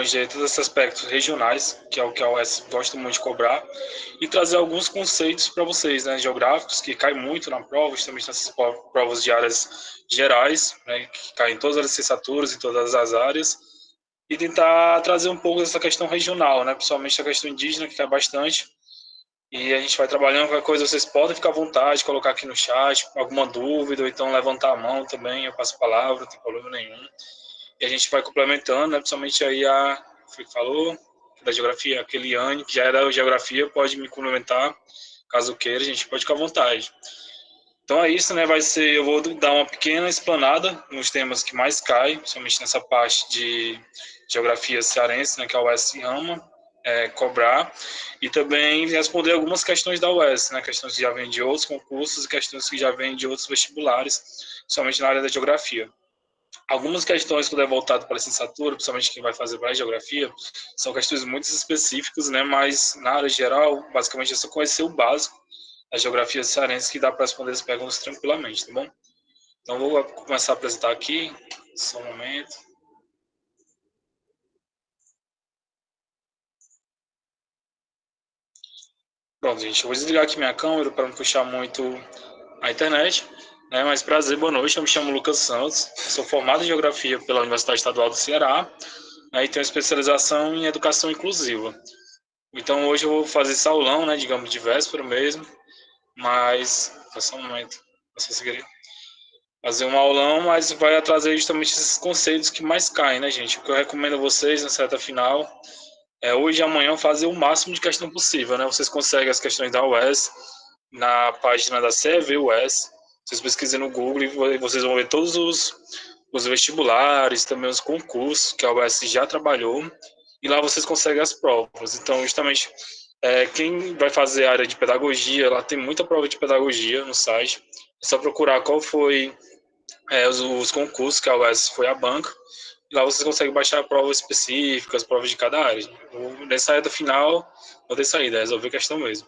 todos esses aspectos regionais, que é o que a UES gosta muito de cobrar, e trazer alguns conceitos para vocês, né, geográficos, que caem muito na prova, justamente nessas provas de áreas gerais, né, que caem em todas as licenciaturas, em todas as áreas, e tentar trazer um pouco dessa questão regional, né, principalmente a questão indígena, que cai bastante, e a gente vai trabalhando. Qualquer coisa, vocês podem ficar à vontade, colocar aqui no chat, alguma dúvida, ou então levantar a mão também, eu passo a palavra, não tem problema nenhum. E a gente vai complementando, né? Principalmente aí a que falou da geografia, a Eliane, que já é da geografia, pode me complementar, caso queira, a gente pode ficar à vontade. Então é isso, né? Eu vou dar uma pequena explanada nos temas que mais caem, principalmente nessa parte de geografia cearense, né? Que a UES ama cobrar, e também responder algumas questões da UES, né? Questões que já vêm de outros concursos e questões que já vêm de outros vestibulares, principalmente na área da geografia. Algumas questões quando é voltado para a licenciatura, principalmente quem vai fazer para a geografia, são questões muito específicas, né? Mas na área geral, basicamente é só conhecer o básico da geografia cearense que dá para responder as perguntas tranquilamente, tá bom? Então vou começar a apresentar aqui, só um momento. Pronto, gente, eu vou desligar aqui minha câmera para não puxar muito a internet. Mas prazer, boa noite, eu me chamo Lucas Santos, sou formado em Geografia pela Universidade Estadual do Ceará, e tenho especialização em Educação Inclusiva. Então hoje eu vou fazer esse aulão, né, digamos, de véspera mesmo, mas... Só um momento, fazer um aulão, mas vai trazer justamente esses conceitos que mais caem, né, gente? O que eu recomendo a vocês na reta final é hoje e amanhã fazer o máximo de questão possível, né? Vocês conseguem as questões da UES na página da CEV UES, vocês pesquisem no Google e vocês vão ver todos os vestibulares, também os concursos que a UES já trabalhou, e lá vocês conseguem as provas. Então, justamente, quem vai fazer a área de pedagogia, lá tem muita prova de pedagogia no site, é só procurar qual foi os concursos que a UES foi à banca, e lá vocês conseguem baixar provas específicas, provas de cada área. Nessa reta final, não tem saída, é resolver a questão mesmo.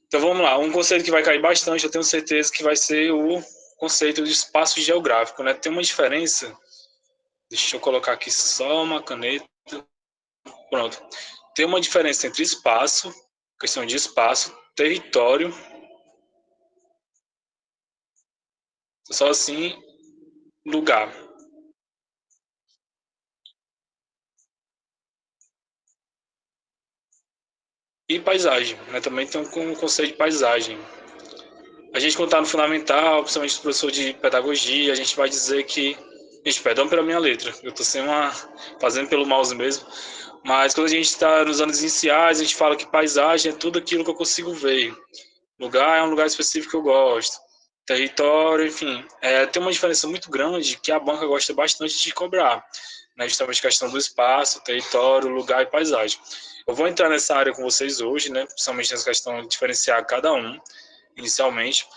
Então vamos lá, um conceito que vai cair bastante, eu tenho certeza que vai ser o conceito de espaço geográfico, né? Tem uma diferença, deixa eu colocar aqui só uma caneta, pronto. Tem uma diferença entre espaço, questão de espaço, território, só assim, lugar. E paisagem, né? Também tem um conceito de paisagem. A gente, quando está no fundamental, principalmente o professor de pedagogia, a gente vai dizer que... Gente, perdão pela minha letra, eu estou fazendo pelo mouse mesmo, mas quando a gente está nos anos iniciais, a gente fala que paisagem é tudo aquilo que eu consigo ver. Lugar é um lugar específico que eu gosto. Território, enfim. Tem uma diferença muito grande que a banca gosta bastante de cobrar, né? Justamente a questão do espaço, território, lugar e paisagem. Eu vou entrar nessa área com vocês hoje, né? Principalmente nessa questão de diferenciar cada um, inicialmente,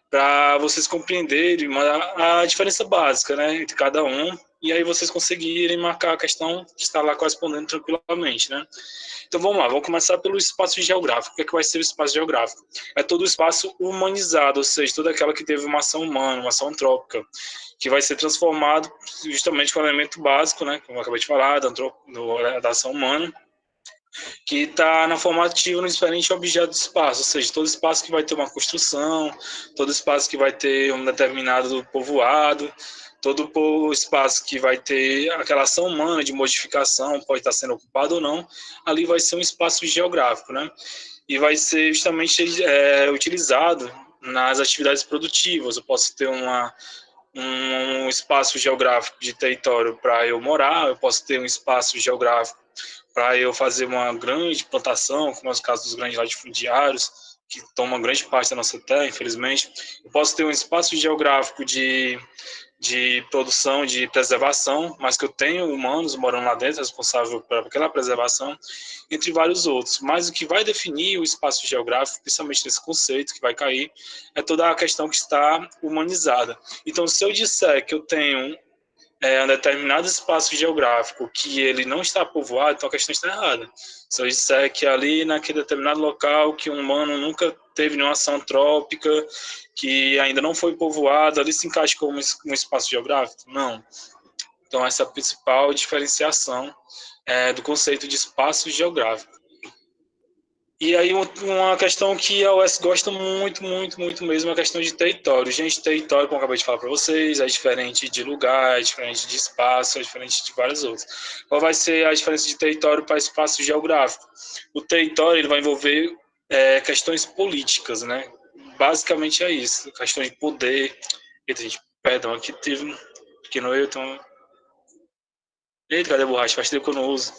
para vocês compreenderem a diferença básica, né, entre cada um, e aí vocês conseguirem marcar a questão que está lá correspondendo tranquilamente, né? Então vamos lá, vamos começar pelo espaço geográfico. O que vai ser o espaço geográfico? É todo o espaço humanizado, ou seja, toda aquela que teve uma ação humana, uma ação antrópica, que vai ser transformado justamente com o elemento básico, né, como eu acabei de falar, da ação humana, que está na formativa no diferente objeto do espaço, ou seja, todo espaço que vai ter uma construção, todo espaço que vai ter um determinado povoado, todo o espaço que vai ter aquela ação humana de modificação, pode estar sendo ocupado ou não, ali vai ser um espaço geográfico, né? E vai ser justamente utilizado nas atividades produtivas. Eu posso ter um espaço geográfico de território para eu morar, eu posso ter um espaço geográfico para eu fazer uma grande plantação, como é o caso dos grandes latifundiários, que tomam grande parte da nossa terra, infelizmente. Eu posso ter um espaço geográfico de produção, de preservação, mas que eu tenho humanos morando lá dentro, responsável por aquela preservação, entre vários outros. Mas o que vai definir o espaço geográfico, principalmente nesse conceito que vai cair, é toda a questão que está humanizada. Então, se eu disser que eu tenho um determinado espaço geográfico que ele não está povoado, então a questão está errada. Se eu disser que ali naquele determinado local que um humano nunca teve nenhuma ação antrópica, que ainda não foi povoado, ali se encaixa como um espaço geográfico? Não. Então essa é a principal diferenciação do conceito de espaço geográfico. E aí uma questão que a UES gosta muito, muito, muito mesmo é a questão de território. Gente, território, como eu acabei de falar para vocês, é diferente de lugar, é diferente de espaço, é diferente de várias outras. Qual vai ser a diferença de território para espaço geográfico? O território ele vai envolver questões políticas, né? Basicamente é isso, questão de poder. Eita, gente, perdão, aqui teve um pequeno erro, então... Eita, cadê a borracha? Faz tempo que eu não uso.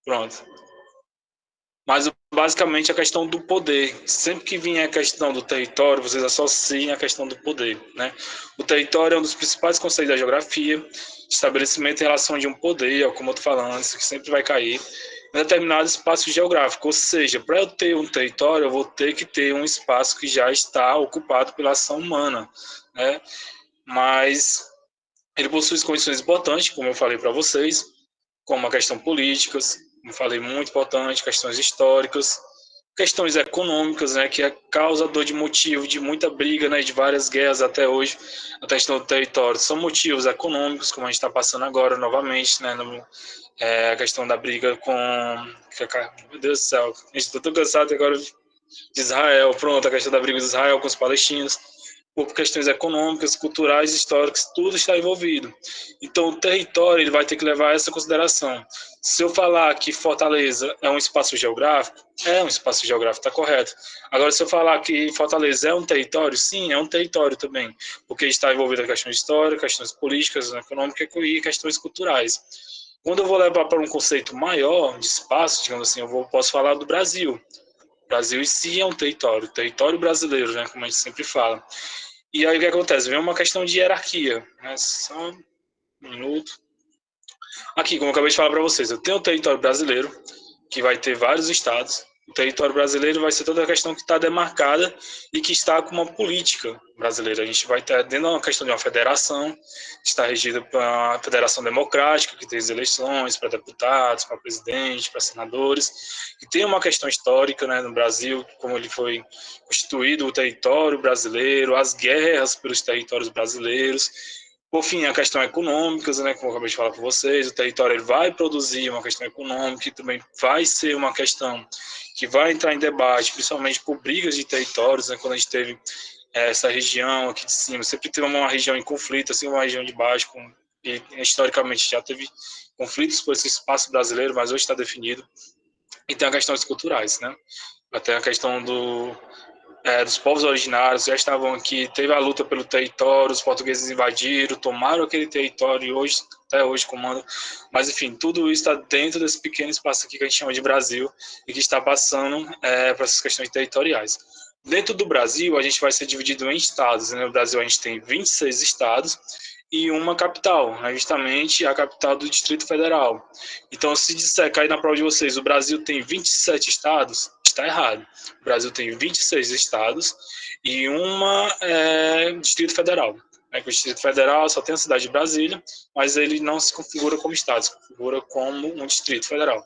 Pronto. Mas basicamente a questão do poder. Sempre que vier a questão do território, vocês associem a questão do poder, né? O território é um dos principais conceitos da geografia, estabelecimento em relação de um poder, como eu estou falando, isso que sempre vai cair, em determinado espaço geográfico. Ou seja, para eu ter um território, eu vou ter que ter um espaço que já está ocupado pela ação humana, né? Mas ele possui condições importantes, como eu falei para vocês, como a questão políticas, como falei, muito importante, questões históricas, questões econômicas, né, que é causador de motivo de muita briga, né, de várias guerras até hoje, a questão do território. São motivos econômicos, como a gente está passando agora novamente, né, a questão da briga com... Meu Deus do céu, gente, estou tão cansado agora de Israel, pronto, a questão da briga de Israel com os palestinos, por questões econômicas, culturais, históricas, tudo está envolvido. Então, o território ele vai ter que levar essa consideração. Se eu falar que Fortaleza é um espaço geográfico, é um espaço geográfico, está correto. Agora, se eu falar que Fortaleza é um território, sim, é um território também, porque está envolvido a questões históricas, questões políticas, econômicas e questões culturais. Quando eu vou levar para um conceito maior de espaço, digamos assim, posso falar do Brasil. O Brasil em si é um território brasileiro, né, como a gente sempre fala. E aí o que acontece? Vem uma questão de hierarquia, né? Só um minuto. Aqui, como eu acabei de falar para vocês, eu tenho o território brasileiro, que vai ter vários estados. O território brasileiro vai ser toda a questão que está demarcada e que está com uma política brasileira. A gente vai ter dentro de uma questão de uma federação, está regida por uma federação democrática, que tem as eleições para deputados, para presidente, para senadores, que tem uma questão histórica, né, no Brasil, como ele foi constituído o território brasileiro, as guerras pelos territórios brasileiros. Por fim, a questão econômica, né, como eu acabei de falar para vocês, o território ele vai produzir uma questão econômica e também vai ser uma questão que vai entrar em debate, principalmente por brigas de territórios, né, quando a gente teve essa região aqui de cima, sempre teve uma região em conflito, assim, uma região de baixo, e historicamente já teve conflitos por esse espaço brasileiro, mas hoje está definido. E tem as questões culturais, né? Até a questão dos povos originários já estavam aqui, teve a luta pelo território, os portugueses invadiram, tomaram aquele território e hoje, até hoje comandam. Mas, enfim, tudo isso está dentro desse pequeno espaço aqui que a gente chama de Brasil e que está passando para essas questões territoriais. Dentro do Brasil, a gente vai ser dividido em estados. Né? No Brasil, a gente tem 26 estados e uma capital, né? Justamente a capital do Distrito Federal. Então, se disser, cair na prova de vocês, o Brasil tem 27 estados, está errado. O Brasil tem 26 estados e uma Distrito Federal. O Distrito Federal só tem a cidade de Brasília, mas ele não se configura como estado, se configura como um Distrito Federal.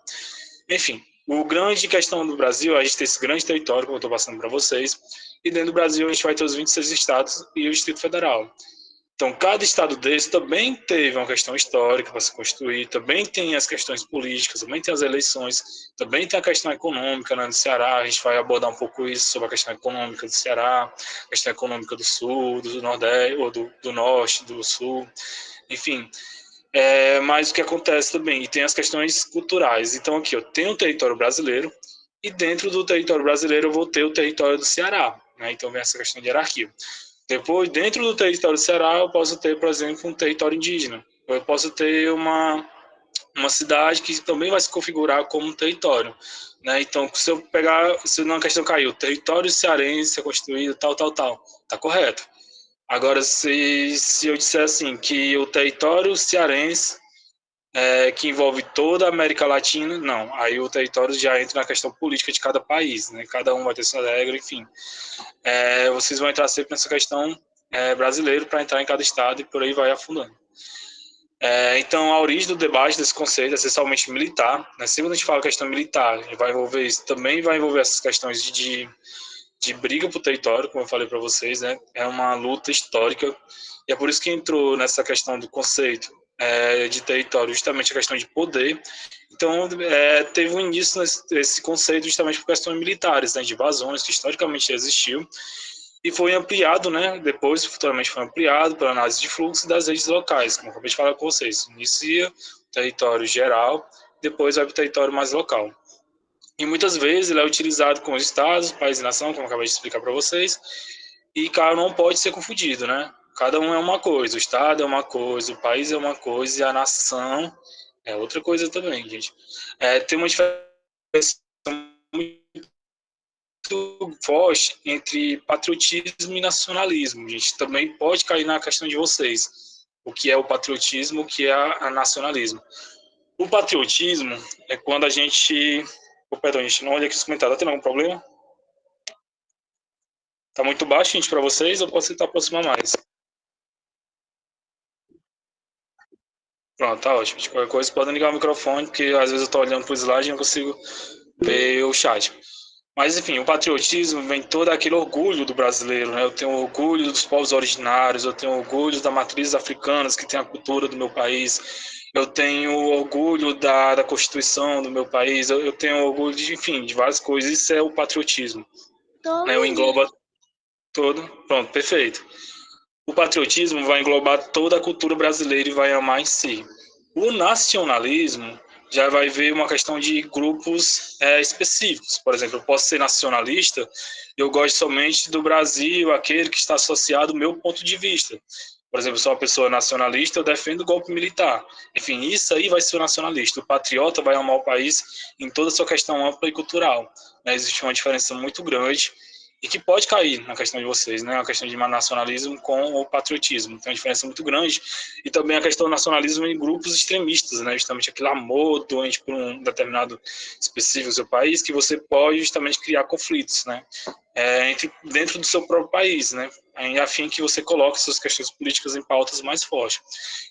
Enfim, o grande questão do Brasil, a gente tem esse grande território, que eu estou passando para vocês, e dentro do Brasil a gente vai ter os 26 estados e o Distrito Federal. Então, cada estado desse também teve uma questão histórica para se construir, também tem as questões políticas, também tem as eleições, também tem a questão econômica, né, no Ceará. A gente vai abordar um pouco isso sobre a questão econômica do Ceará, a questão econômica do Sul, do Nordeste, ou do Norte, do Sul, enfim. Mas o que acontece também, e tem as questões culturais. Então, aqui eu tenho o território brasileiro, e dentro do território brasileiro eu vou ter o território do Ceará, né? Então, vem essa questão de hierarquia. Depois, dentro do território do Ceará, eu posso ter, por exemplo, um território indígena. Eu posso ter uma cidade que também vai se configurar como um território. Né? Então, se eu pegar, se uma questão caiu, território cearense é constituído, tal, tá correto. Agora, se eu disser assim, que o território cearense que envolve toda a América Latina, não. Aí o território já entra na questão política de cada país, né? Cada um vai ter sua regra, enfim. Vocês vão entrar sempre nessa questão brasileira para entrar em cada estado e por aí vai afundando. Então, a origem do debate desse conceito é essencialmente militar. Né? Sempre quando a gente fala questão militar, vai envolver isso, também vai envolver essas questões de briga por território, como eu falei para vocês, né? É uma luta histórica e é por isso que entrou nessa questão do conceito de território, justamente a questão de poder. Então, teve um início nesse conceito justamente por questões militares, né, de invasões, que historicamente existiu, e foi ampliado, né, depois, futuramente foi ampliado pela análise de fluxo das redes locais, como eu acabei de falar com vocês. Inicia o território geral, depois vai para o território mais local. E muitas vezes ele é utilizado com os estados, país e nação, como eu acabei de explicar para vocês, e, cara, não pode ser confundido, né? Cada um é uma coisa, o estado é uma coisa, o país é uma coisa e a nação é outra coisa também, gente. Tem uma diferença muito forte entre patriotismo e nacionalismo. A gente também pode cair na questão de vocês. O que é o patriotismo, o que é a nacionalismo. O patriotismo é quando a gente... Oh, perdão, gente, não olha aqui os comentários. Tá tendo algum problema? Tá muito baixo, gente, para vocês? Ou posso tentar aproximar mais? Pronto, tá ótimo. De qualquer coisa, podem ligar o microfone, porque às vezes eu tô olhando pro slide e não consigo ver o chat. Mas, enfim, o patriotismo vem todo aquele orgulho do brasileiro, né? Eu tenho orgulho dos povos originários, eu tenho orgulho das matrizes africanas que tem a cultura do meu país, eu tenho orgulho da Constituição do meu país, eu tenho orgulho de, enfim, de várias coisas. Isso é o patriotismo, né? Eu engloba todo. Pronto, perfeito. O patriotismo vai englobar toda a cultura brasileira e vai amar em si. O nacionalismo já vai ver uma questão de grupos específicos. Por exemplo, eu posso ser nacionalista, eu gosto somente do Brasil, aquele que está associado ao meu ponto de vista. Por exemplo, eu sou uma pessoa nacionalista, eu defendo o golpe militar. Enfim, isso aí vai ser o nacionalista. O patriota vai amar o país em toda a sua questão ampla e cultural. Existe uma diferença muito grande e que pode cair na questão de vocês, né? A questão de nacionalismo com o patriotismo. Tem uma diferença muito grande. E também a questão do nacionalismo em grupos extremistas, né? Justamente aquele amor doente por um determinado específico do seu país, que você pode justamente criar conflitos, né? Dentro do seu próprio país, né? A fim que você coloque suas questões políticas em pautas mais fortes.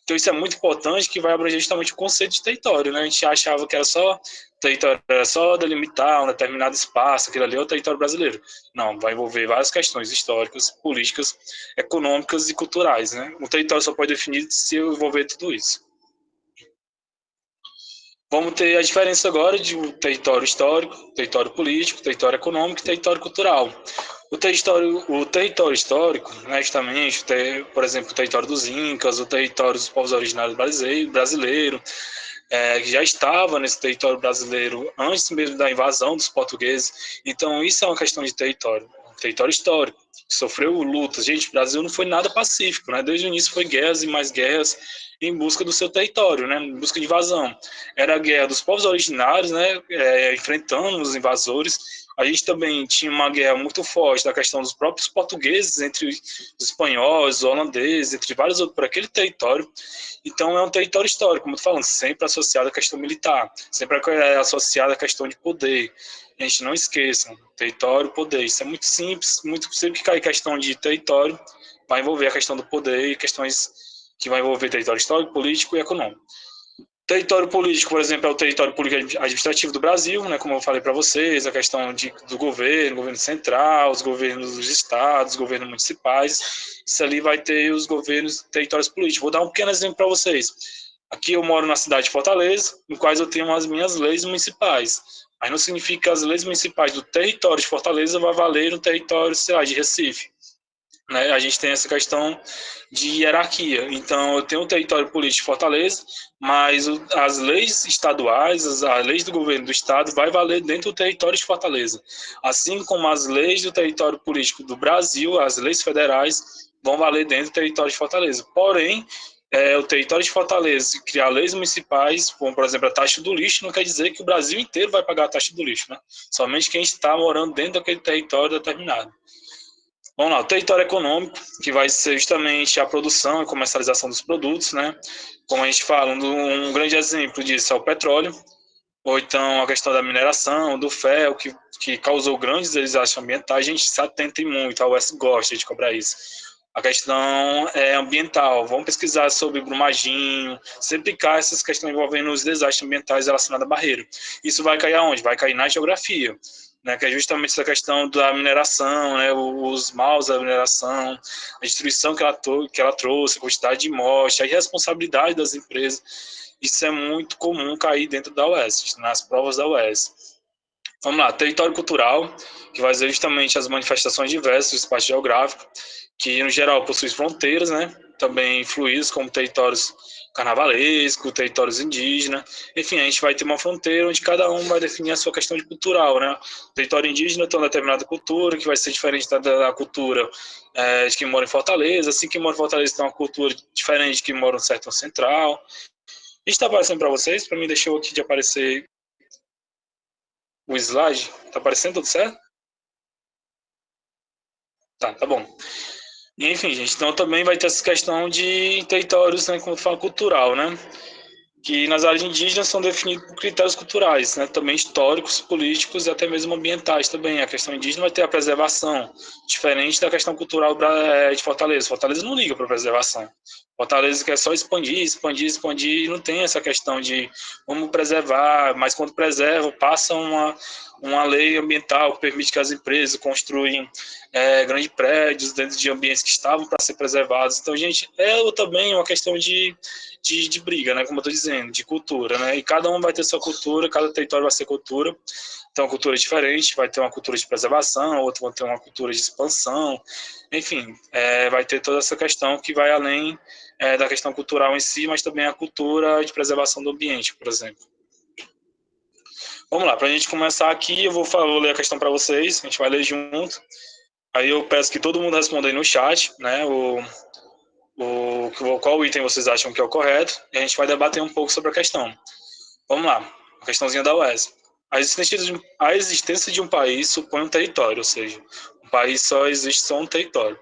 Então isso é muito importante, que vai abranger justamente o conceito de território, né? A gente achava que era só delimitar um determinado espaço, aquilo ali é o território brasileiro. Não, vai envolver várias questões históricas, políticas, econômicas e culturais, né? O território só pode definir se envolver tudo isso. Vamos ter a diferença agora de um território histórico, território político, território econômico e território cultural. O território histórico, né, justamente, por exemplo, o território dos Incas, o território dos povos originários brasileiros, que já estava nesse território brasileiro antes mesmo da invasão dos portugueses. Então, isso é uma questão de território, um território histórico, que sofreu lutas. Gente, o Brasil não foi nada pacífico, né? Desde o início foi guerras e mais guerras em busca do seu território, né? Em busca de invasão. Era a guerra dos povos originários, né? Enfrentando os invasores. A gente também tinha uma guerra muito forte da questão dos próprios portugueses entre os espanhóis, os holandeses, entre vários outros, por aquele território. Então, é um território histórico, como eu estou falando, sempre associado à questão militar, sempre associado à questão de poder. A gente não esqueça, território, poder. Isso é muito simples, muito sempre que cair questão de território, vai envolver a questão do poder e questões que vai envolver território histórico, político e econômico. Território político, por exemplo, é o território político administrativo do Brasil, né, como eu falei para vocês, a questão do governo central, os governos dos estados, os governos municipais. Isso ali vai ter os governos, territórios políticos. Vou dar um pequeno exemplo para vocês. Aqui eu moro na cidade de Fortaleza, no qual eu tenho as minhas leis municipais. Mas não significa que as leis municipais do território de Fortaleza vão valer no território, sei lá, de Recife. Né? A gente tem essa questão de hierarquia. Então, eu tenho um território político de Fortaleza, mas as leis estaduais, as leis do governo do estado, vai valer dentro do território de Fortaleza. Assim como as leis do território político do Brasil, as leis federais, vão valer dentro do território de Fortaleza. Porém, o território de Fortaleza criar leis municipais, como, por exemplo, a taxa do lixo, não quer dizer que o Brasil inteiro vai pagar a taxa do lixo, né? Somente quem está morando dentro daquele território determinado. Vamos lá, o território econômico, que vai ser justamente a produção e comercialização dos produtos, né? Como a gente fala, um grande exemplo disso é o petróleo, ou então a questão da mineração, do ferro, que causou grandes desastres ambientais. A gente se atenta muito, a UES gosta de cobrar isso. A questão ambiental, vamos pesquisar sobre Brumadinho, sempre cai essas questões envolvendo os desastres ambientais relacionados à barreira. Isso vai cair aonde? Vai cair na geografia. né, que é justamente essa questão da mineração, né, os maus da mineração, a destruição que ela trouxe, a quantidade de morte, a irresponsabilidade das empresas. Isso é muito comum cair dentro da UES, nas provas da UES. Vamos lá, território cultural, que vai dizer justamente as manifestações diversas do espaço geográfico, que no geral possui fronteiras, né? Também fluídos como territórios carnavalescos, territórios indígenas. Enfim, a gente vai ter uma fronteira onde cada um vai definir a sua questão de cultural, né? O território indígena tem uma determinada cultura, que vai ser diferente da cultura de quem mora em Fortaleza. Assim, quem mora em Fortaleza tem uma cultura diferente de quem mora no Sertão Central. Está aparecendo para vocês? Para mim, deixou aqui de aparecer o slide. Está aparecendo tudo certo? Tá bom. E, enfim, gente, então também vai ter essa questão de territórios, né, como fala, cultural, né? Que nas áreas indígenas são definidos por critérios culturais, né? Também históricos, políticos e até mesmo ambientais também. A questão indígena vai ter a preservação, diferente da questão cultural de Fortaleza. Fortaleza não liga para a preservação. Fortaleza quer só expandir, expandir, expandir, e não tem essa questão de vamos preservar, mas quando preserva, passa uma lei ambiental que permite que as empresas construam grandes prédios dentro de ambientes que estavam para ser preservados. Então, gente, é também uma questão de briga, né, como eu estou dizendo, de cultura, né, e cada um vai ter sua cultura, cada território vai ser cultura, então uma cultura diferente, vai ter uma cultura de preservação, outro vai ter uma cultura de expansão, enfim, vai ter toda essa questão que vai além da questão cultural em si, mas também a cultura de preservação do ambiente, por exemplo. Vamos lá, para a gente começar aqui, eu vou ler a questão para vocês, a gente vai ler junto, aí eu peço que todo mundo responda aí no chat, né, qual item vocês acham que é o correto, e a gente vai debater um pouco sobre a questão. Vamos lá, a questãozinha da UES. A existência de um país supõe um território, ou seja, um país só existe só um território.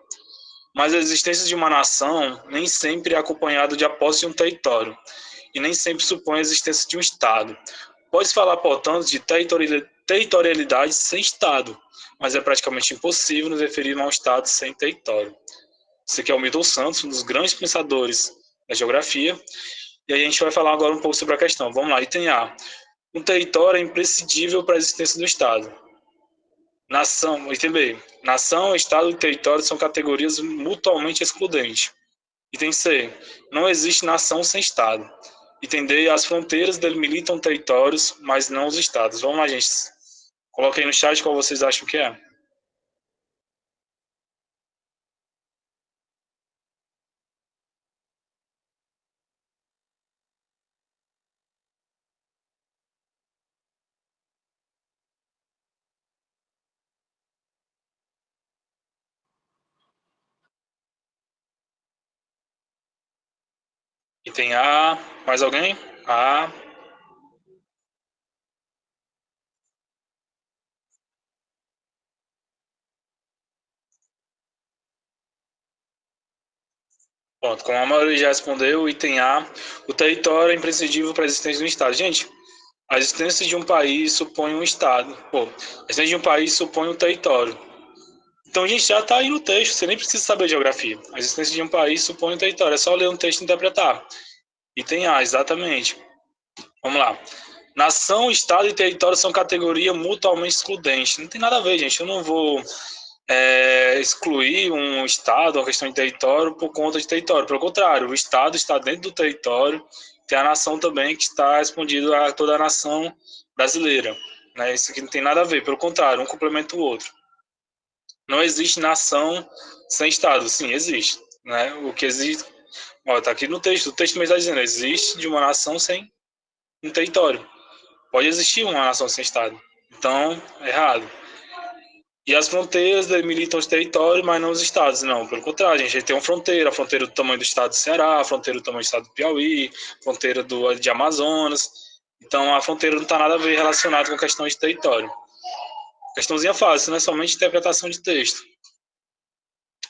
Mas a existência de uma nação nem sempre é acompanhada de a posse de um território, e nem sempre supõe a existência de um Estado. Pode-se falar, portanto, de territorialidade sem Estado, mas é praticamente impossível nos referir a um Estado sem território. Esse aqui é o Milton Santos, um dos grandes pensadores da geografia. E aí a gente vai falar agora um pouco sobre a questão. Vamos lá, item A. Um território é imprescindível para a existência do Estado. Nação, item B. Nação, Estado e território são categorias mutuamente excludentes. Item C. Não existe nação sem Estado. Item D. As fronteiras delimitam territórios, mas não os Estados. Vamos lá, gente. Coloquem aí no chat qual vocês acham que é. Item A. Mais alguém? A. Pronto, como a maioria já respondeu, item A, o território é imprescindível para a existência de um Estado. Gente, a existência de um país supõe um Estado. Pô, a existência de um país supõe um território. Então a gente já está aí no texto, você nem precisa saber geografia. A existência de um país supõe um território, é só ler um texto e interpretar. Item A, exatamente. Vamos lá. Nação, Estado e território são categorias mutuamente excludentes. Não tem nada a ver, gente. Eu não vou excluir um Estado, uma questão de território, por conta de território. Pelo contrário, o Estado está dentro do território, tem a nação também que está respondendo a toda a nação brasileira. Né? Isso aqui não tem nada a ver, pelo contrário, um complementa o outro. Não existe nação sem Estado. Sim, existe. Né? O que existe... Está aqui no texto. O texto mesmo está dizendo, existe de uma nação sem um território. Pode existir uma nação sem Estado. Então, é errado. E as fronteiras delimitam os territórios, mas não os estados. Não, pelo contrário, a gente tem uma fronteira, a fronteira do tamanho do estado do Ceará, a fronteira do tamanho do estado do Piauí, a fronteira de Amazonas. Então, a fronteira não está nada a ver relacionada com a questão de território. Questãozinha fácil, não é somente interpretação de texto.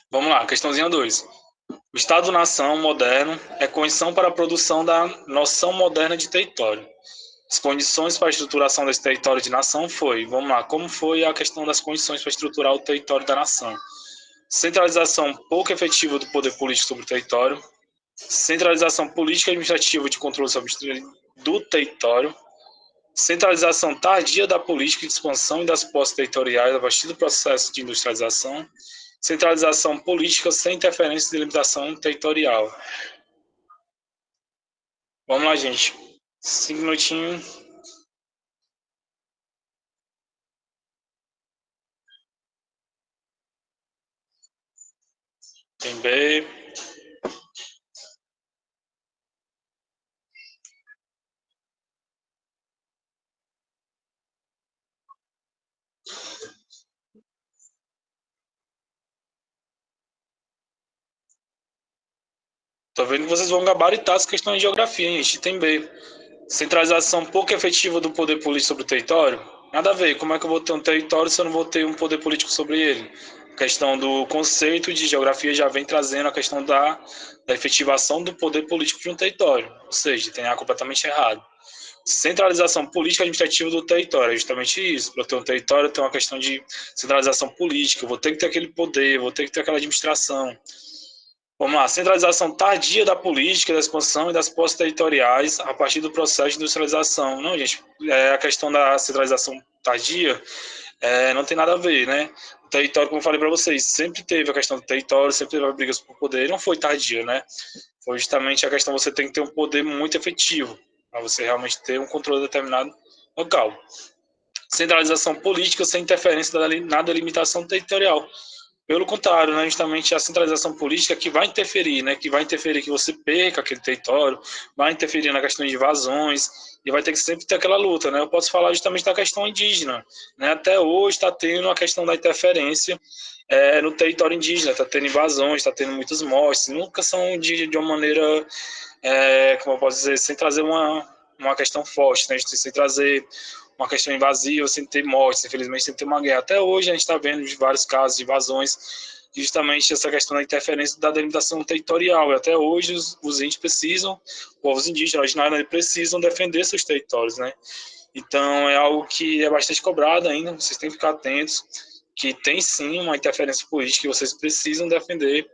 Vamos lá, questãozinha 2. O Estado-nação moderno é condição para a produção da noção moderna de território. As condições para a estruturação desse território de nação foi, vamos lá, como foi a questão das condições para estruturar o território da nação? Centralização pouco efetiva do poder político sobre o território, centralização política e administrativa de controle sobre do território, Centralização tardia da política de expansão e das posses territoriais a partir do processo de industrialização. Centralização política sem interferência de limitação territorial. Vamos lá, gente. 5 minutinhos. Tem B. Tô vendo que vocês vão gabaritar as questões de geografia, hein? Tem B. Centralização pouco efetiva do poder político sobre o território? Nada a ver. Como é que eu vou ter um território se eu não vou ter um poder político sobre ele? A questão do conceito de geografia já vem trazendo a questão da efetivação do poder político de um território. Ou seja, tem algo completamente errado. Centralização política administrativa do território, é justamente isso. Para eu ter um território, tem uma questão de centralização política. Eu vou ter que ter aquele poder, vou ter que ter aquela administração. Vamos lá, centralização tardia da política, da expansão e das posses territoriais a partir do processo de industrialização. Não, gente, a questão da centralização tardia não tem nada a ver, né? O território, como eu falei para vocês, sempre teve a questão do território, sempre teve brigas por poder, não foi tardia, né? Foi justamente a questão de você tem que ter um poder muito efetivo, para você realmente ter um controle determinado local. Centralização política sem interferência na delimitação territorial. Pelo contrário, né, justamente a centralização política que vai interferir, né, que vai interferir que você perca aquele território, vai interferir na questão de invasões, e vai ter que sempre ter aquela luta. Né? Eu posso falar justamente da questão indígena. Né? Até hoje está tendo a questão da interferência no território indígena, está tendo invasões, está tendo muitas mortes, nunca são de uma maneira, como eu posso dizer, sem trazer uma questão forte, né? Sem trazer uma questão invasiva, sem ter mortes, infelizmente, sem ter uma guerra. Até hoje a gente está vendo vários casos de invasões, justamente essa questão da interferência da delimitação territorial. E até hoje os índios precisam, povos indígenas originários precisam defender seus territórios, né? Então é algo que é bastante cobrado ainda, vocês têm que ficar atentos, que tem sim uma interferência política e vocês precisam defender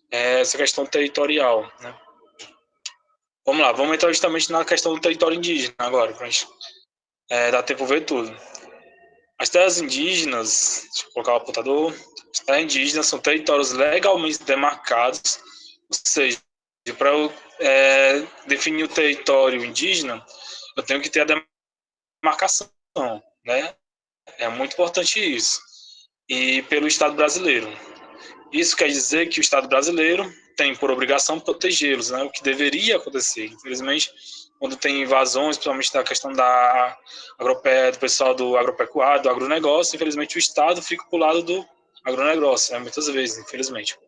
essa questão territorial, né? Vamos lá, vamos entrar justamente na questão do território indígena agora, para a gente dar tempo ver tudo. As terras indígenas, deixa eu colocar o apontador, as terras indígenas são territórios legalmente demarcados, ou seja, para eu definir o território indígena, eu tenho que ter a demarcação, né? É muito importante isso. E pelo Estado brasileiro. Isso quer dizer que o Estado brasileiro tem por obrigação protegê-los, né? O que deveria acontecer. Infelizmente, quando tem invasões, principalmente da questão do pessoal do agropecuário, do agronegócio, infelizmente o Estado fica pro lado do agronegócio, né? Muitas vezes, infelizmente.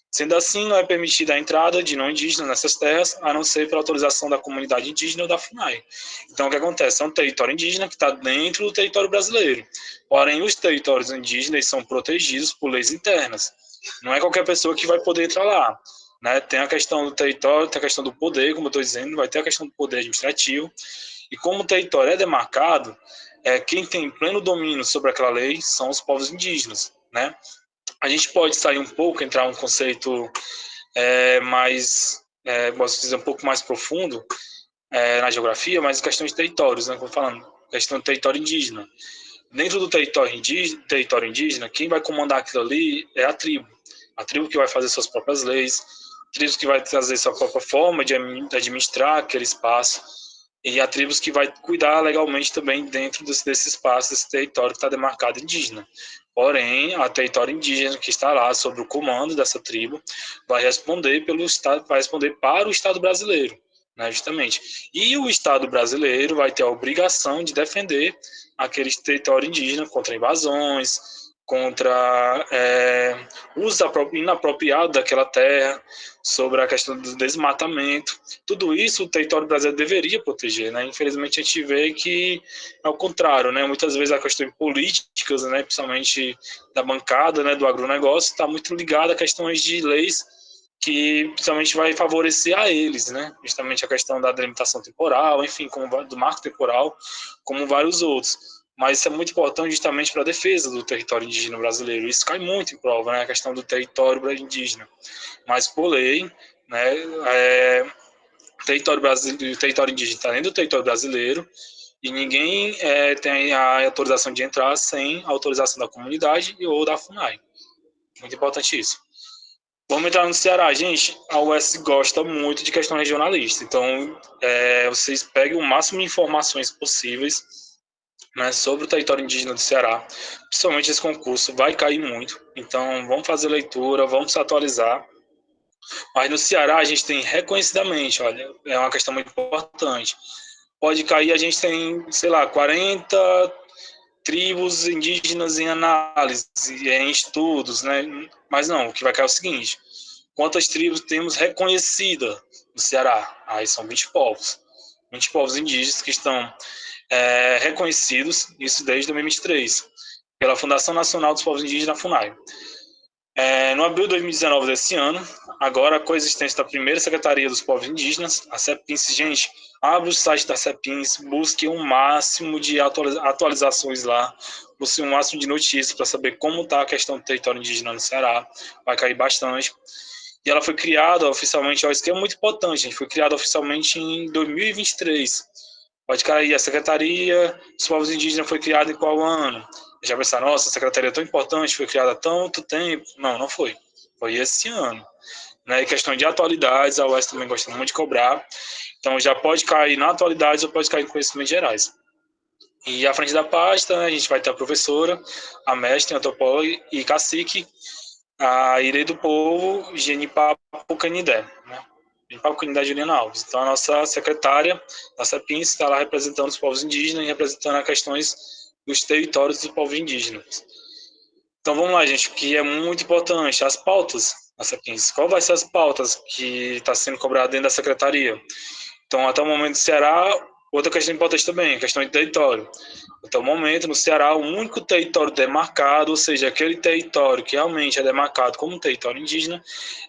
Sendo assim, não é permitida a entrada de não indígenas nessas terras, a não ser pela autorização da comunidade indígena ou da FUNAI. Então, o que acontece? É um território indígena que está dentro do território brasileiro. Porém, os territórios indígenas são protegidos por leis internas. Não é qualquer pessoa que vai poder entrar lá. Né? Tem a questão do território, tem a questão do poder, como eu estou dizendo, vai ter a questão do poder administrativo. E como o território é demarcado, quem tem pleno domínio sobre aquela lei são os povos indígenas. Né? A gente pode sair um pouco, entrar um conceito mais, posso dizer, um pouco mais profundo na geografia, mas questão de territórios, né? Como falando, questão de território indígena. Dentro do território indígena, quem vai comandar aquilo ali é a tribo que vai fazer suas próprias leis, tribos que vai trazer sua própria forma de administrar aquele espaço, e há tribos que vai cuidar legalmente também dentro desse espaço, desse território que está demarcado indígena. Porém, a território indígena que está lá sob o comando dessa tribo vai responder pelo Estado, vai responder para o Estado brasileiro, né, justamente. E o Estado brasileiro vai ter a obrigação de defender aquele território indígena contra invasões, contra uso inapropriado daquela terra, sobre a questão do desmatamento. Tudo isso o território brasileiro deveria proteger, né? Infelizmente a gente vê que é o contrário, né? Muitas vezes a questão políticas, né, principalmente da bancada, né, do agronegócio, está muito ligada a questões de leis que principalmente vai favorecer a eles, né? Justamente a questão da delimitação temporal, enfim, do marco temporal, como vários outros. Mas isso é muito importante justamente para a defesa do território indígena brasileiro. Isso cai muito em prova, né? A questão do território indígena. Mas, por lei, né, o território indígena está dentro do território brasileiro, E ninguém tem a autorização de entrar sem a autorização da comunidade ou da FUNAI. Muito importante isso. Vamos entrar no Ceará. Gente, a UES gosta muito de questão regionalista. Então, vocês peguem o máximo de informações possíveis, né, sobre o território indígena do Ceará. Principalmente esse concurso vai cair muito. Então, vamos fazer leitura, vamos se atualizar. Mas no Ceará a gente tem reconhecidamente, olha, é uma questão muito importante. Pode cair, a gente tem, sei lá, 40 tribos indígenas em análise, em estudos, né? Mas não, o que vai cair é o seguinte: quantas tribos temos reconhecidas no Ceará? Aí são 20 povos. 20 povos indígenas que estão reconhecidos, isso desde 2023, pela Fundação Nacional dos Povos Indígenas, a FUNAI. No abril de 2019 desse ano, agora a coexistência da primeira Secretaria dos Povos Indígenas, a CEPINS, gente, abre o site da CEPINS, busque um máximo de atualizações lá, busque um máximo de notícias para saber como está a questão do território indígena no Ceará, vai cair bastante. E ela foi criada oficialmente, ó, isso aqui é muito importante, gente, foi criada oficialmente em 2023. Pode cair, a Secretaria dos Povos Indígenas foi criada em qual ano? Já pensaram, nossa, a secretaria é tão importante, foi criada há tanto tempo. Não, não foi. Foi esse ano. Né? E questão de atualidades, a UES também gosta muito de cobrar. Então já pode cair na atualidades ou pode cair em conhecimentos gerais. E à frente da pasta, né, a gente vai ter a professora, a mestre, a antropóloga e cacique, a Irei do Povo, Genipapo Canidé. Né? Genipapo Canidé Juliana Alves. Então a nossa secretária da CEPINS está lá representando os povos indígenas e representando as questões dos territórios dos povos indígenas. Então vamos lá, gente, o que é muito importante, as pautas da CEPINS. Qual vai ser as pautas que está sendo cobrada dentro da secretaria? Então, até o momento do Ceará, outra questão importante também, a questão de território. Até o momento, no Ceará, o único território demarcado, ou seja, aquele território que realmente é demarcado como território indígena,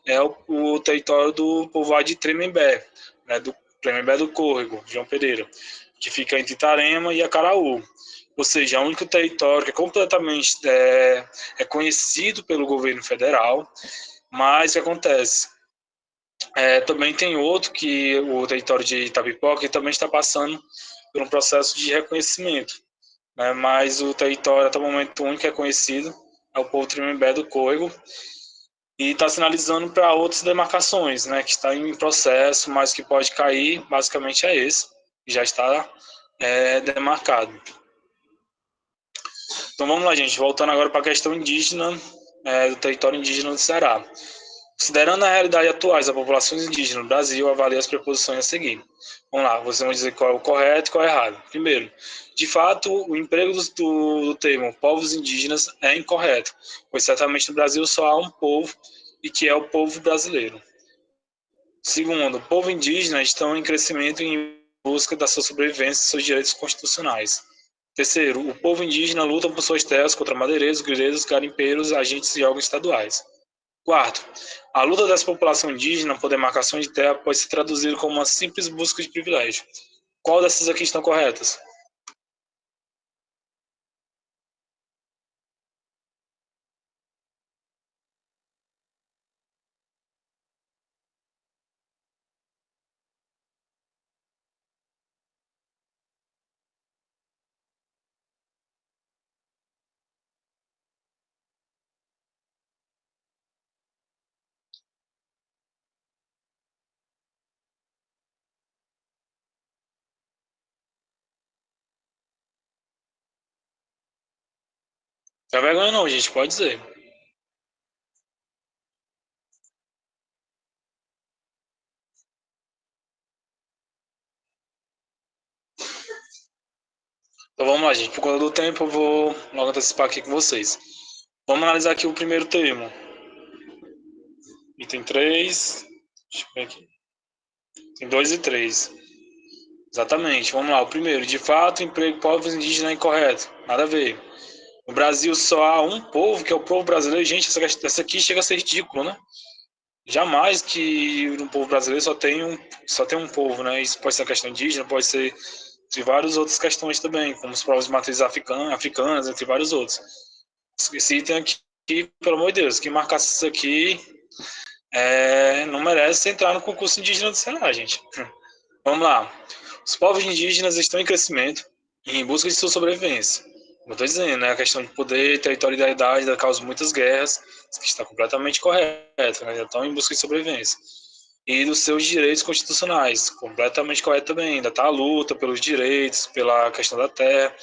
é o território do povoado de Tremembé, né, do Tremembé do Córrego, João Pereira, que fica entre Itarema e Acaraú. Ou seja, é o único território que é completamente conhecido pelo governo federal, mas o que acontece? Também tem outro, que o território de Itapipoca, que também está passando por um processo de reconhecimento, né? Mas o território, até o momento, único que é conhecido é o povo Tremembé do Córrego, e está sinalizando para outras demarcações, né, que está em processo, mas que pode cair, basicamente é esse, que já está demarcado. Então vamos lá, gente, voltando agora para a questão indígena, do território indígena do Ceará. Considerando a realidade atual das populações indígenas no Brasil, avalie as preposições a seguir. Vamos lá, vocês vão dizer qual é o correto e qual é o errado. Primeiro, de fato, o emprego do termo povos indígenas é incorreto, pois certamente no Brasil só há um povo, e que é o povo brasileiro. Segundo, o povo indígena estão em crescimento em busca da sua sobrevivência e seus direitos constitucionais. Terceiro, o povo indígena luta por suas terras contra madeireiros, grileiros, garimpeiros, agentes e órgãos estaduais. Quarto, a luta das populações indígenas por demarcação de terra pode se traduzir como uma simples busca de privilégio. Qual dessas aqui estão corretas? Não é vergonha não, gente, pode dizer. Então vamos lá, gente. Por conta do tempo, eu vou logo antecipar aqui com vocês. Vamos analisar aqui o primeiro termo. Item 3. Deixa eu ver aqui. Tem 2 e 3. Exatamente. Vamos lá. O primeiro. De fato, o emprego de povos indígenas é incorreto. Nada a ver. No Brasil só há um povo, que é o povo brasileiro. Gente, essa aqui chega a ser ridículo, né? Jamais que no povo brasileiro só tem um povo, né? Isso pode ser a questão indígena, pode ser de várias outras questões também, como os povos de matriz africanas, entre vários outros. Esse item aqui, pelo amor de Deus, quem marcasse isso aqui não merece entrar no concurso indígena do Ceará, gente. Vamos lá. Os povos indígenas estão em crescimento, em busca de sua sobrevivência. Como eu estou dizendo, né, a questão de poder e territorialidade causa muitas guerras, que está completamente correto, né, estão em busca de sobrevivência. E dos seus direitos constitucionais, completamente correto também, ainda está a luta pelos direitos, pela questão da terra,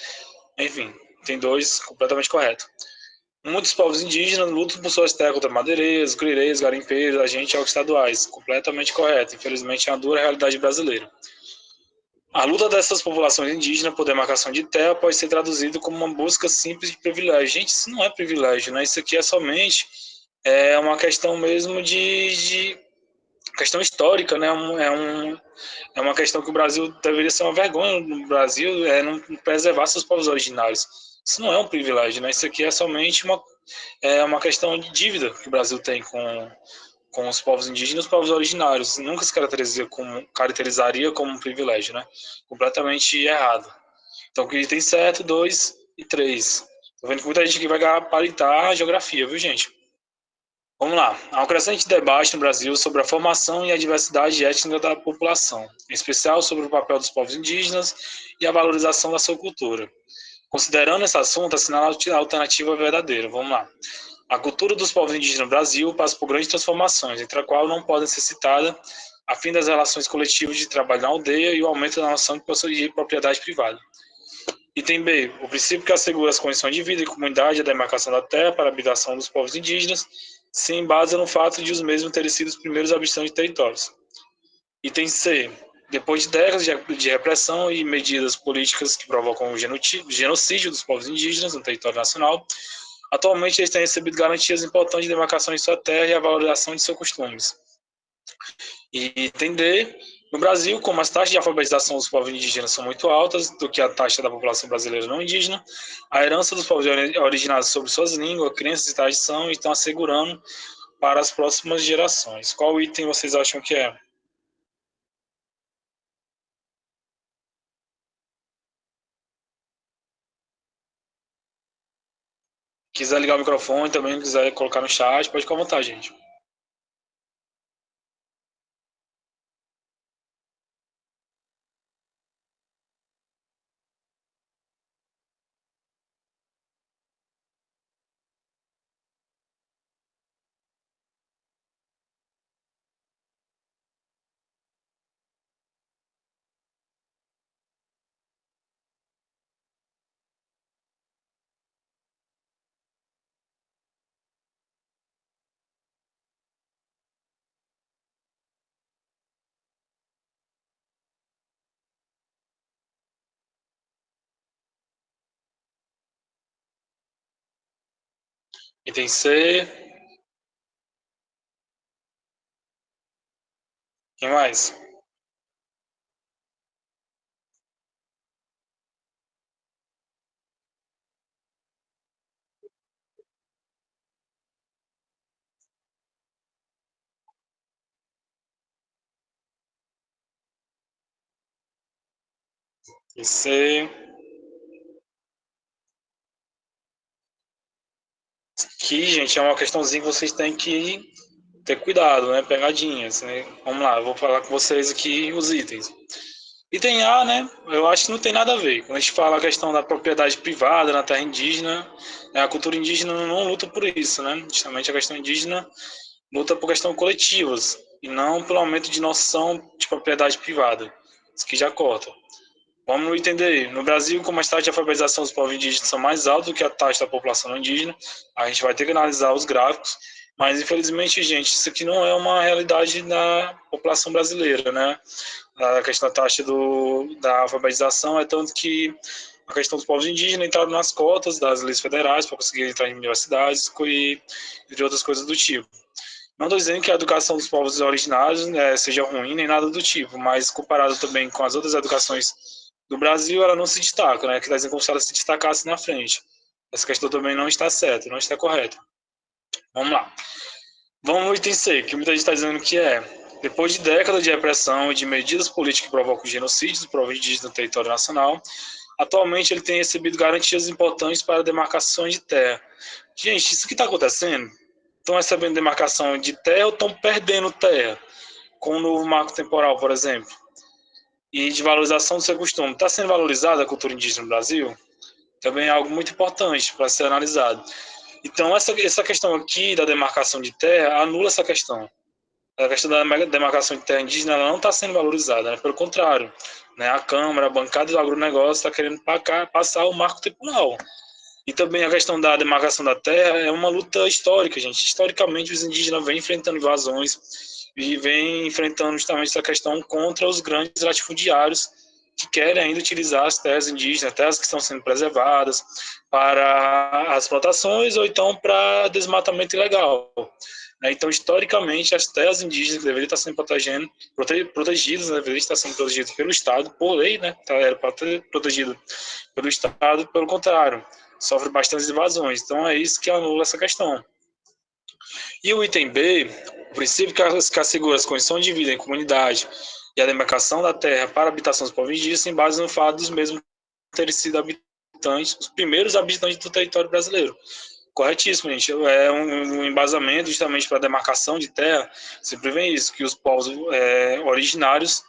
enfim, tem dois completamente correto. Muitos povos indígenas lutam por suas terras contra madeireiros, grileiros, garimpeiros, agentes estaduais, completamente correto, infelizmente é uma dura realidade brasileira. A luta dessas populações indígenas por demarcação de terra pode ser traduzida como uma busca simples de privilégio. Gente, isso não é privilégio, né? Isso aqui é somente uma questão mesmo de questão histórica, né? É uma questão que o Brasil deveria ser uma vergonha no Brasil, não preservar seus povos originários. Isso não é um privilégio, né? Isso aqui é somente uma questão de dívida que o Brasil tem com os povos indígenas e os povos originários. Nunca se caracterizaria como um privilégio, né? Completamente errado. Então, que tem certo, 2 e 3. Tô vendo que muita gente aqui vai gabaritar a geografia, viu, gente? Vamos lá. Há um crescente debate no Brasil sobre a formação e a diversidade étnica da população, em especial sobre o papel dos povos indígenas e a valorização da sua cultura. Considerando esse assunto, assinala a alternativa verdadeira. Vamos lá. A cultura dos povos indígenas no Brasil passa por grandes transformações, entre as quais não podem ser citadas a fim das relações coletivas de trabalho na aldeia e o aumento da noção de propriedade privada. Item B. O princípio que assegura as condições de vida e comunidade e a demarcação da terra para a habitação dos povos indígenas se embasa no fato de os mesmos terem sido os primeiros habitantes de territórios. Item C. Depois de décadas de repressão e medidas políticas que provocam o genocídio dos povos indígenas no território nacional, atualmente eles têm recebido garantias importantes de demarcação de sua terra e a valorização de seus costumes. E item D. No Brasil, como as taxas de alfabetização dos povos indígenas são muito altas do que a taxa da população brasileira não indígena, a herança dos povos originários sobre suas línguas, crenças e tradição estão assegurando para as próximas gerações. Qual item vocês acham que é? Quiser ligar o microfone também, quiser colocar no chat, pode ficar à vontade, gente. Item C. Quem mais? Item C. Que, gente, é uma questãozinha que vocês têm que ter cuidado, né? Pegadinhas, né? Vamos lá, eu vou falar com vocês aqui os itens. Item A, né? Eu acho que não tem nada a ver. Quando a gente fala a questão da propriedade privada na terra indígena, a cultura indígena não luta por isso, né? Justamente a questão indígena luta por questões coletivas e não pelo aumento de noção de propriedade privada. Isso que já corta. Vamos entender. No Brasil, como as taxas de alfabetização dos povos indígenas são mais altas do que a taxa da população não indígena, a gente vai ter que analisar os gráficos. Mas, infelizmente, gente, isso aqui não é uma realidade da população brasileira, né? A questão da taxa da alfabetização é tanto que a questão dos povos indígenas entraram nas cotas das leis federais para conseguir entrar em universidades e de outras coisas do tipo. Não estou dizendo que a educação dos povos originários seja ruim nem nada do tipo, mas comparado também com as outras educações do Brasil, ela não se destaca, né? Que está dizendo como se ela se destacasse na frente. Essa questão também não está certa, não está correta. Vamos lá. Vamos ao item C, que muita gente está dizendo que depois de décadas de repressão e de medidas políticas que provocam genocídios dos povos indígenas no território nacional, atualmente ele tem recebido garantias importantes para demarcações de terra. Gente, isso que está acontecendo? Estão recebendo demarcação de terra ou estão perdendo terra? Com o novo marco temporal, por exemplo. e de valorização do seu costume. Está sendo valorizada a cultura indígena no Brasil? Também é algo muito importante para ser analisado. Então, essa questão aqui da demarcação de terra anula essa questão. A questão da demarcação de terra indígena ela não está sendo valorizada, né? Pelo contrário. Né? A Câmara, a bancada do agronegócio está querendo passar o marco temporal. E também a questão da demarcação da terra é uma luta histórica, gente. Historicamente, os indígenas vêm enfrentando invasões e vêm enfrentando justamente essa questão contra os grandes latifundiários que querem ainda utilizar as terras indígenas, terras que estão sendo preservadas para as plantações ou então para desmatamento ilegal. Então, historicamente, as terras indígenas que deveriam estar sendo protegidas, né, deveriam estar sendo protegidas pelo Estado, por lei, né, era para ter protegido pelo Estado, pelo contrário, sofre bastantes invasões. Então, é isso que anula essa questão. E o item B, o princípio que assegura as condições de vida em comunidade e a demarcação da terra para a habitação dos povos indígenas se base no fato dos mesmos terem sido habitantes, os primeiros habitantes do território brasileiro. Corretíssimo, gente. É um embasamento justamente para a demarcação de terra. Sempre vem isso, que os povos originários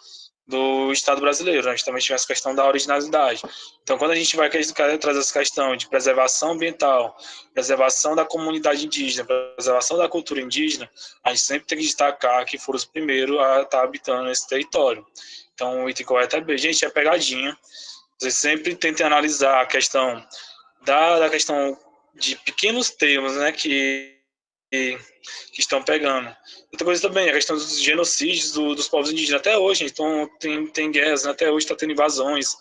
do Estado brasileiro, né? Justamente essa questão da originalidade. Então, quando a gente vai trazer essa questão de preservação ambiental, preservação da comunidade indígena, preservação da cultura indígena, a gente sempre tem que destacar que foram os primeiros a estar habitando esse território. Então, o item correto é B. Gente, é pegadinha. Vocês sempre tentem analisar a questão da questão de pequenos termos, né, que estão pegando. Outra coisa também, a questão dos genocídios dos povos indígenas até hoje. Então, tem guerras, né, até hoje está tendo invasões,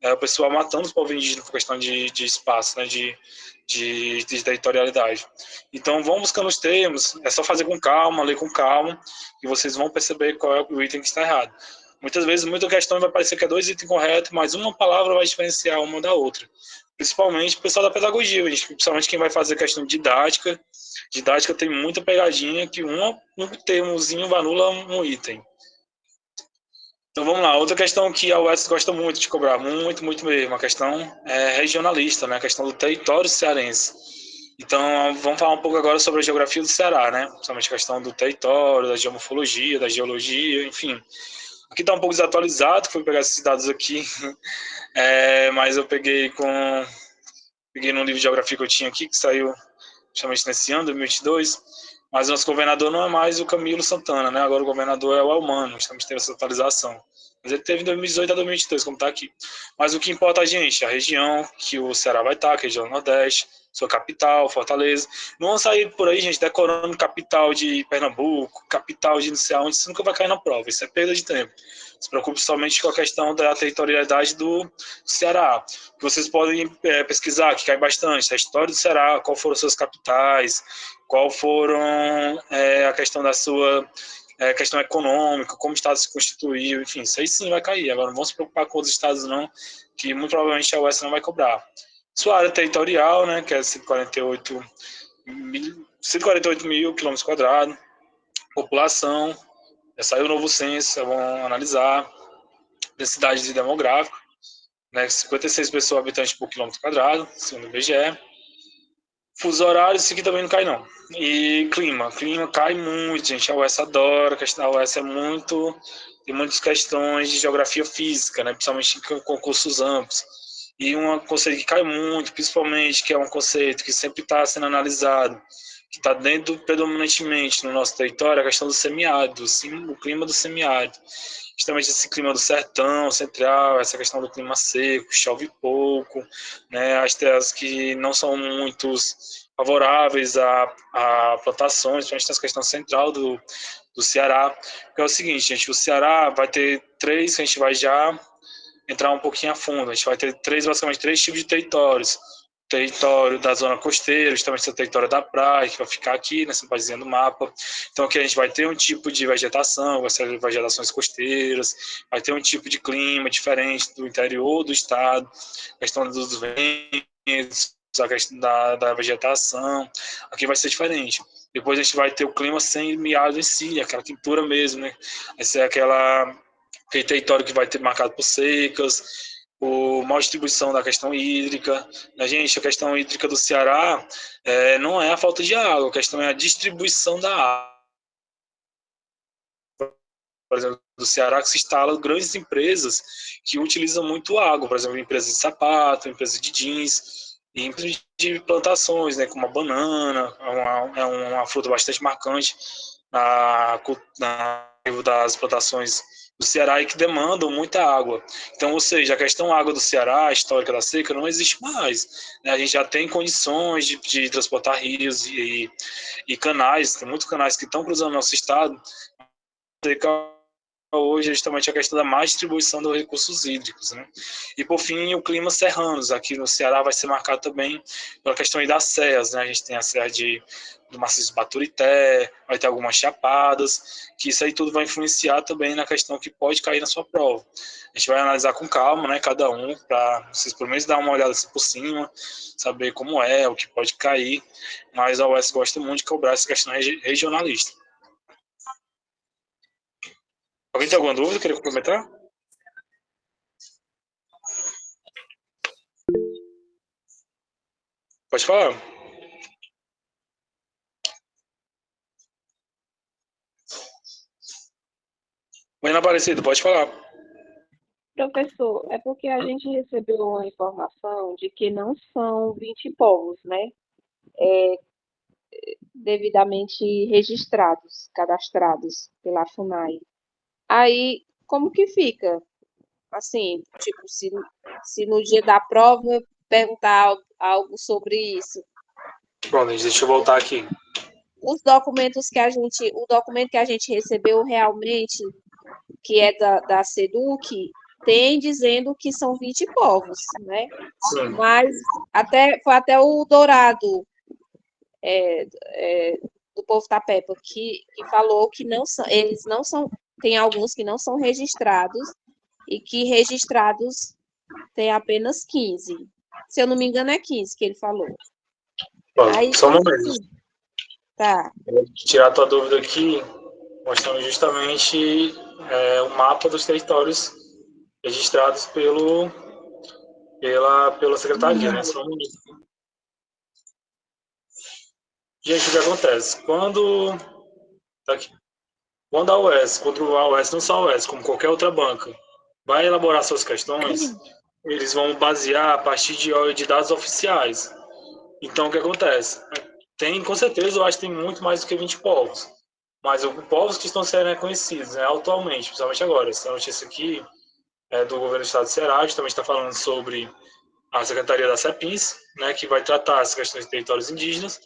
o pessoal matando os povos indígenas por questão de espaço, né, de territorialidade. Então, vão buscando os termos, é só fazer com calma, ler com calma, e vocês vão perceber qual é o item que está errado. Muitas vezes, muita questão vai parecer que é 2 itens corretos, mas uma palavra vai diferenciar uma da outra. Principalmente o pessoal da pedagogia, principalmente quem vai fazer questão de didática. Didática tem muita pegadinha que um termozinho anula um item. Então vamos lá, outra questão que a UES gosta muito de cobrar, muito, muito mesmo, a questão regionalista, né? A questão do território cearense. Então vamos falar um pouco agora sobre a geografia do Ceará, né? Principalmente a questão do território, da geomorfologia, da geologia, enfim. Aqui está um pouco desatualizado, fui pegar esses dados aqui, mas eu peguei num livro de geografia que eu tinha aqui, que saiu justamente nesse ano, 2022, mas o nosso governador não é mais o Camilo Santana, né? Agora o governador é o Elmano, justamente teve essa atualização. Mas ele teve em 2018 a 2022, como está aqui. Mas o que importa a gente, a região que o Ceará vai estar, que é a região Nordeste, sua capital, Fortaleza. Não vão sair por aí, gente, decorando capital de Pernambuco, capital de não sei aonde, isso nunca vai cair na prova, isso é perda de tempo. Se preocupe somente com a questão da territorialidade do Ceará. Que vocês podem pesquisar, que cai bastante, a história do Ceará, qual foram suas capitais, qual foram a questão da sua questão econômica, como o Estado se constituiu, enfim, isso aí sim vai cair. Agora não vamos se preocupar com os estados não, que muito provavelmente a UES não vai cobrar. Sua área territorial, né, que é 148 mil quilômetros quadrados, população, já saiu o novo censo, vamos analisar, densidade demográfica, né, 56 pessoas habitantes por quilômetro quadrado, segundo o IBGE. Fuso horário, isso aqui também não cai não. E clima cai muito, gente. A UES adora, a UES tem muitas questões de geografia física, né? Principalmente em concursos amplos. E um conceito que cai muito, principalmente, que é um conceito que sempre está sendo analisado, que está dentro predominantemente no nosso território, é a questão do semiárido, o clima do semiárido. Justamente esse clima do sertão central, essa questão do clima seco, chove pouco, né, as terras que não são muito favoráveis a plantações, principalmente essa questão central do Ceará, que é o seguinte, gente, o Ceará vai ter 3, que a gente vai já entrar um pouquinho a fundo, a gente vai ter basicamente 3 tipos de territórios. Território da zona costeira, justamente o território da praia, que vai ficar aqui nessa partezinha do mapa. Então aqui a gente vai ter um tipo de vegetação, vai ser vegetações costeiras, vai ter um tipo de clima diferente do interior do estado, a questão dos ventos, a questão da vegetação, aqui vai ser diferente. Depois a gente vai ter o clima sem miado em si, aquela quintura mesmo, né? Vai ser aquele território que vai ter marcado por secas, por maior distribuição da questão hídrica. Gente, a questão hídrica do Ceará não é a falta de água, a questão é a distribuição da água. por exemplo, do Ceará, que se instalam grandes empresas que utilizam muito água, por exemplo, empresas de sapato, empresas de jeans, e empresas de plantações, né, como a banana, é uma fruta bastante marcante na das plantações do Ceará e que demandam muita água. Então, ou seja, a questão água do Ceará, a histórica da seca, não existe mais. Né? A gente já tem condições de transportar rios e canais, tem muitos canais que estão cruzando nosso estado. Hoje é justamente a questão da má distribuição dos recursos hídricos, né? E por fim, o clima serranos, aqui no Ceará vai ser marcado também pela questão das serras, né? A gente tem a serra do maciço Baturité, vai ter algumas chapadas, que isso aí tudo vai influenciar também na questão que pode cair na sua prova. A gente vai analisar com calma, né, cada um, para vocês pelo menos dar uma olhada assim por cima, saber como é, o que pode cair, mas a UES gosta muito de cobrar essa questão regionalista. Alguém tem alguma dúvida? Queria complementar? Pode falar. Ana Aparecida, pode falar. Professor, é porque a gente recebeu uma informação de que não são 20 povos, né? Devidamente registrados, cadastrados pela FUNAI. Aí, como que fica? Assim, tipo, se no dia da prova perguntar algo sobre isso. Bom, deixa eu voltar aqui. Os documentos que a gente, o documento que a gente recebeu realmente, que é da SEDUC, tem dizendo que são 20 povos, né? Sim. Mas foi até o Dourado, do povo Tapepa, que falou que não são, eles não são, tem alguns que não são registrados e que registrados tem apenas 15. Se eu não me engano, é 15 que ele falou. Aí, só um momento. Tá. Eu vou tirar a tua dúvida aqui, mostrando justamente o mapa dos territórios registrados pela secretaria, né? Só um momento. Gente, o que acontece? Quando a UES, não só a UES, como qualquer outra banca, vai elaborar suas questões, eles vão basear a partir de dados oficiais. Então, o que acontece? Com certeza, eu acho que tem muito mais do que 20 povos. Mas os povos que estão sendo reconhecidos, né, atualmente, principalmente agora. Essa notícia aqui é do governo do estado de Ceará, também está falando sobre a Secretaria da CEPINS, né, que vai tratar as questões de territórios indígenas.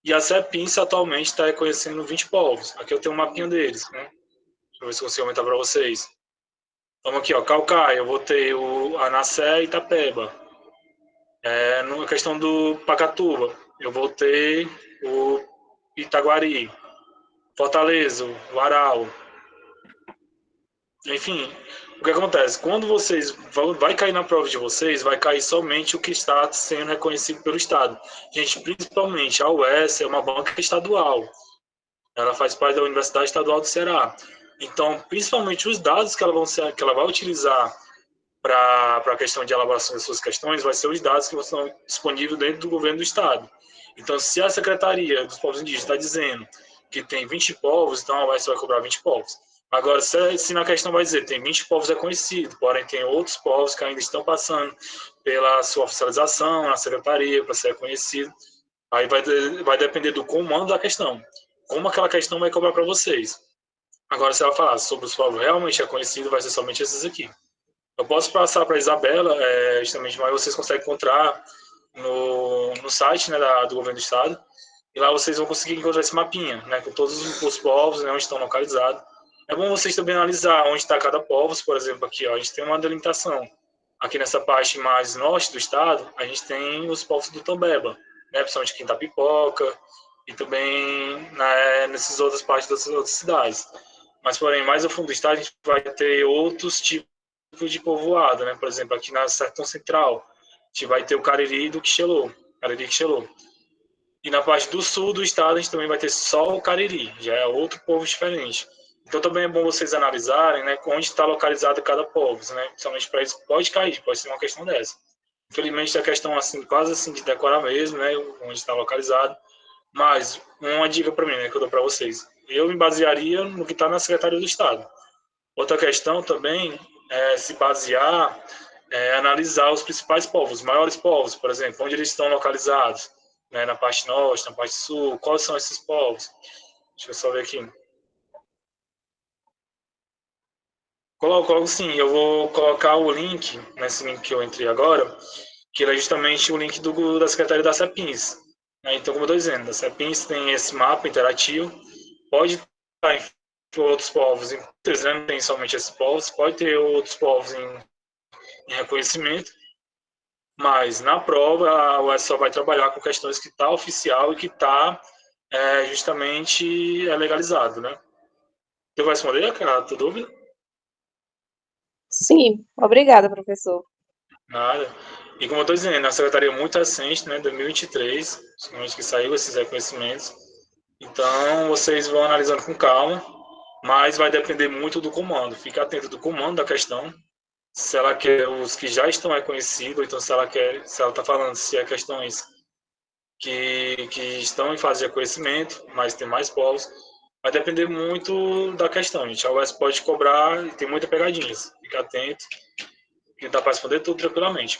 E a CEPINS atualmente está reconhecendo 20 povos. Aqui eu tenho um mapinha deles, né? Deixa eu ver se eu consigo aumentar para vocês. Vamos aqui, ó, Caucaia, eu vou ter o Anassé e Itapeba. Na questão do Pacatuba, eu vou ter o Itaguari, Fortaleza, o Aral. Enfim, o que acontece? Quando vocês vai cair na prova de vocês, vai cair somente o que está sendo reconhecido pelo Estado. Gente, principalmente a UES é uma banca estadual. Ela faz parte da Universidade Estadual do Ceará. Então, principalmente os dados que ela vai utilizar para a questão de elaboração das suas questões, vai ser os dados que estão disponíveis dentro do governo do Estado. Então, se a Secretaria dos Povos Indígenas está dizendo que tem 20 povos, então a UES vai cobrar 20 povos. Agora, se na questão vai dizer tem 20 povos reconhecidos, porém tem outros povos que ainda estão passando pela sua oficialização na Secretaria para ser reconhecido, aí vai depender do comando da questão. Como aquela questão vai cobrar para vocês. Agora, se ela falar sobre os povos realmente reconhecidos, vai ser somente esses aqui. Eu posso passar para a Isabela, justamente, mas vocês conseguem encontrar no site, né, do governo do estado, e lá vocês vão conseguir encontrar esse mapinha, né, com todos os povos, né, onde estão localizados. É bom vocês também analisar onde está cada povo, por exemplo, aqui, ó, a gente tem uma delimitação. Aqui nessa parte mais norte do estado, a gente tem os povos do Tambeba, né, principalmente aqui em Itapipoca, e também nessas outras partes das outras cidades. Mas, porém, mais ao fundo do estado, a gente vai ter outros tipos de povoado, né? Por exemplo, aqui na Sertão Central, a gente vai ter o Cariri do Quixelô, Cariri Quixelô. E na parte do sul do estado, a gente também vai ter só o Cariri, já é outro povo diferente. Então, também é bom vocês analisarem, né, onde está localizado cada povo, né? Principalmente para isso, pode cair, pode ser uma questão dessa. Infelizmente, é questão assim, quase assim de decorar mesmo, né, onde está localizado. Mas uma dica para mim, né, que eu dou para vocês. Eu me basearia no que está na Secretaria do Estado. Outra questão também é se basear, analisar os principais povos, os maiores povos, por exemplo, onde eles estão localizados, né, na parte norte, na parte sul, quais são esses povos? Deixa eu só ver aqui. Coloco sim, eu vou colocar o link, nesse link que eu entrei agora, que é justamente o link da Secretaria da CEPINS. Né? Então, como eu estou dizendo, a CEPINS tem esse mapa interativo, pode estar em outros povos, né? Não tem somente esses povos, pode ter outros povos em reconhecimento, mas na prova a UES só vai trabalhar com questões que está oficial e que está justamente legalizado, né? Você vai responder a tua dúvida? Sim, obrigada, professor. Nada. E como eu estou dizendo, a secretaria é muito recente, né, 2023, somente que saiu esses reconhecimentos. Então, vocês vão analisando com calma, mas vai depender muito do comando. Fique atento do comando da questão, se ela quer os que já estão reconhecidos, então se ela está falando se é questões que estão em fase de reconhecimento, mas tem mais povos, vai depender muito da questão, gente. A UES pode cobrar, tem muitas pegadinhas. Fique atento, que dá para responder tudo tranquilamente.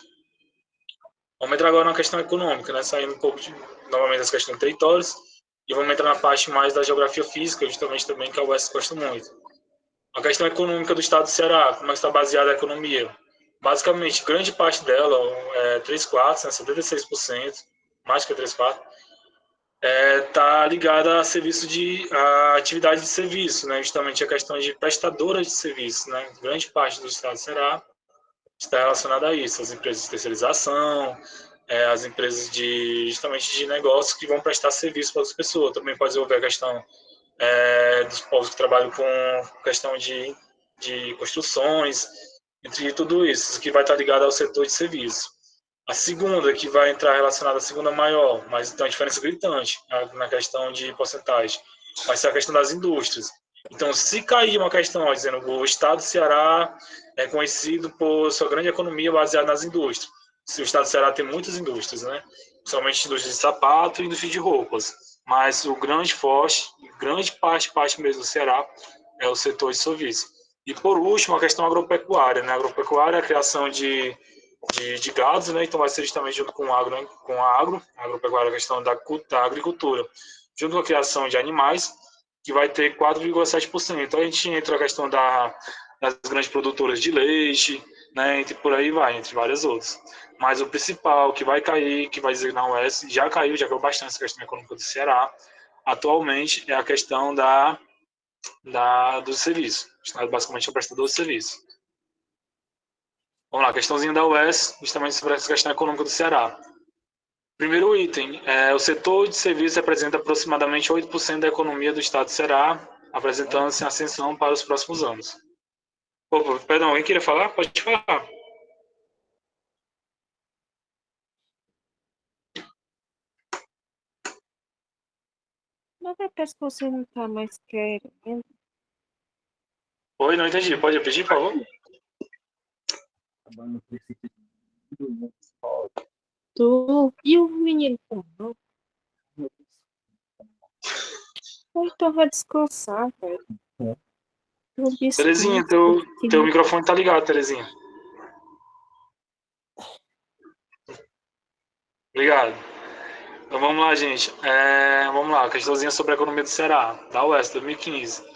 Vamos entrar agora na questão econômica, né? Saindo um pouco novamente das questões de territórios, e vamos entrar na parte mais da geografia física, justamente também que a UES gosta muito. A questão econômica do estado do Ceará, como é que está baseada a economia? Basicamente, grande parte dela, 3 quartos, né, 76%, mais que 3 quartos, está ligada a serviço a atividade de serviço, né? Justamente a questão de prestadoras de serviço, né? Grande parte do estado do Ceará está relacionada a isso, as empresas de terceirização, as empresas justamente de negócios que vão prestar serviço para as pessoas. Também pode envolver a questão dos povos que trabalham com questão de construções, entre tudo isso, que vai estar ligado ao setor de serviço. A segunda, que vai entrar relacionada à segunda maior, mas então a diferença gritante na questão de porcentagem, vai ser a questão das indústrias. Então, se cair uma questão ó, dizendo que o estado do Ceará é conhecido por sua grande economia baseada nas indústrias. Se o estado do Ceará tem muitas indústrias, né? Principalmente indústria de sapato e indústria de roupas. Mas o grande forte, grande parte mesmo do Ceará, é o setor de serviço. E por último, a questão agropecuária. Né? A agropecuária é a criação de gados, né? Então vai ser justamente junto com o agro, né? Com a agropecuária, a questão da agricultura, junto com a criação de animais, que vai ter 4,7%. Então a gente entra a questão das grandes produtoras de leite, né? Entre por aí vai, entre várias outras. Mas o principal que vai cair, que vai dizer na UES, já caiu bastante essa questão econômica do Ceará. Atualmente é a questão do serviço. Basicamente é o prestador de serviço. Vamos lá, questãozinha da UES, justamente sobre essa questão econômica do Ceará. Primeiro item, o setor de serviços representa aproximadamente 8% da economia do estado do Ceará, apresentando-se em ascensão para os próximos anos. Opa, perdão, alguém queria falar? Pode falar. Mas é que você não está mais querendo. Oi, não entendi. Pode repetir, por favor? Tu e o menino também. Então vai descansar, velho. O Terezinha, biscoito. teu microfone tá ligado, Terezinha. Obrigado. Então vamos lá, gente. Vamos lá, questãozinha sobre a economia do Ceará, da UES 2015.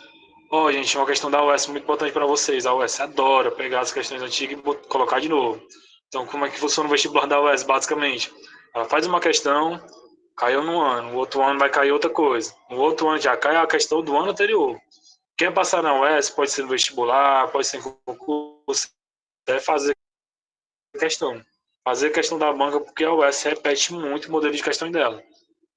Ó, gente, uma questão da UES muito importante para vocês. A UES adora pegar as questões antigas e colocar de novo. Então, como é que funciona o vestibular da UES, basicamente? Ela faz uma questão, caiu num ano, o outro ano vai cair outra coisa. No outro ano já cai a questão do ano anterior. Quem passar na UES pode ser no vestibular, pode ser em concurso, até fazer questão. Fazer questão da banca, porque a UES repete muito o modelo de questão dela.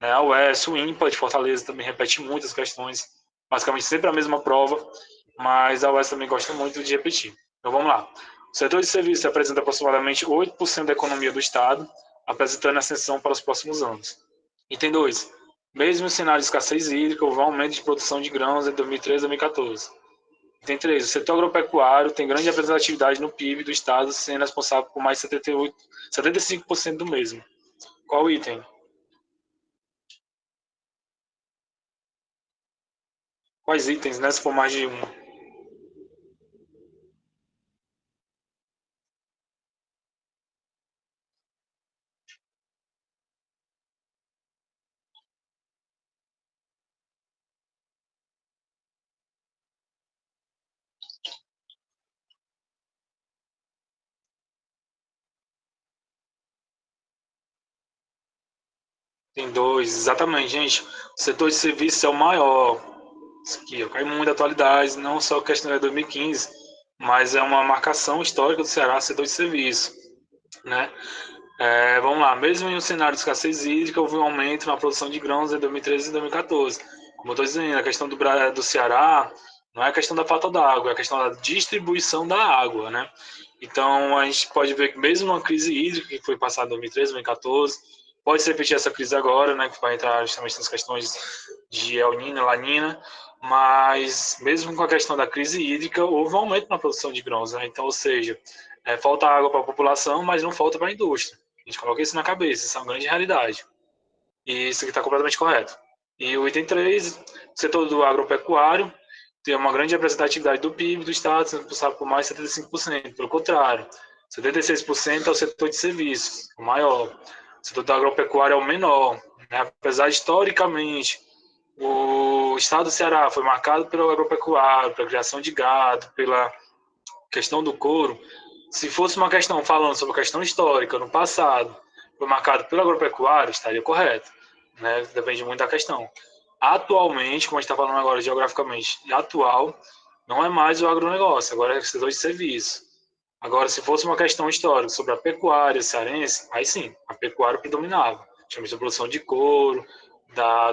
Né? A UES, o IMPA de Fortaleza também repete muitas questões, basicamente sempre a mesma prova, mas a UES também gosta muito de repetir. Então vamos lá. O setor de serviços representa aproximadamente 8% da economia do Estado, apresentando ascensão para os próximos anos. Item 2. Mesmo em cenário de escassez hídrica, houve um aumento de produção de grãos em 2013 e 2014. Item 3. O setor agropecuário tem grande representatividade no PIB do Estado, sendo responsável por mais de 75% do mesmo. Qual item? Quais itens, né? Se for mais de um. Tem dois, exatamente, gente. O setor de serviços é o maior. Isso aqui, ó, cai muito da atualidade, não só a questão de 2015, mas é uma marcação histórica do Ceará, setor de serviço, né? Vamos lá, mesmo em um cenário de escassez hídrica, houve um aumento na produção de grãos em 2013 e 2014. Como eu estou dizendo, a questão do Ceará não é a questão da falta d'água, é a questão da distribuição da água, né? Então, a gente pode ver que mesmo numa crise hídrica que foi passada em 2013, 2014, pode se repetir essa crise agora, né? Que vai entrar justamente nas questões de El Niño, La Niña, mas mesmo com a questão da crise hídrica, houve um aumento na produção de grãos, né? Então, ou seja, falta água para a população, mas não falta para a indústria. A gente coloca isso na cabeça, isso é uma grande realidade. E isso aqui está completamente correto. E o item 3, o setor do agropecuário, tem uma grande representatividade do PIB do Estado, sendo responsável por mais de 75%. Pelo contrário, 76% é o setor de serviços, o maior. O setor do agropecuário é o menor. Né? Apesar de, historicamente, o estado do Ceará foi marcado pelo agropecuário, pela criação de gado, pela questão do couro. Se fosse uma questão falando sobre a questão histórica, no passado, foi marcado pelo agropecuário, estaria correto. Né? Depende muito da questão. Atualmente, como a gente está falando agora geograficamente, atual, não é mais o agronegócio, agora é o setor de serviço. Agora, se fosse uma questão histórica sobre a pecuária cearense, aí sim, a pecuária predominava. Chama-se a produção de couro,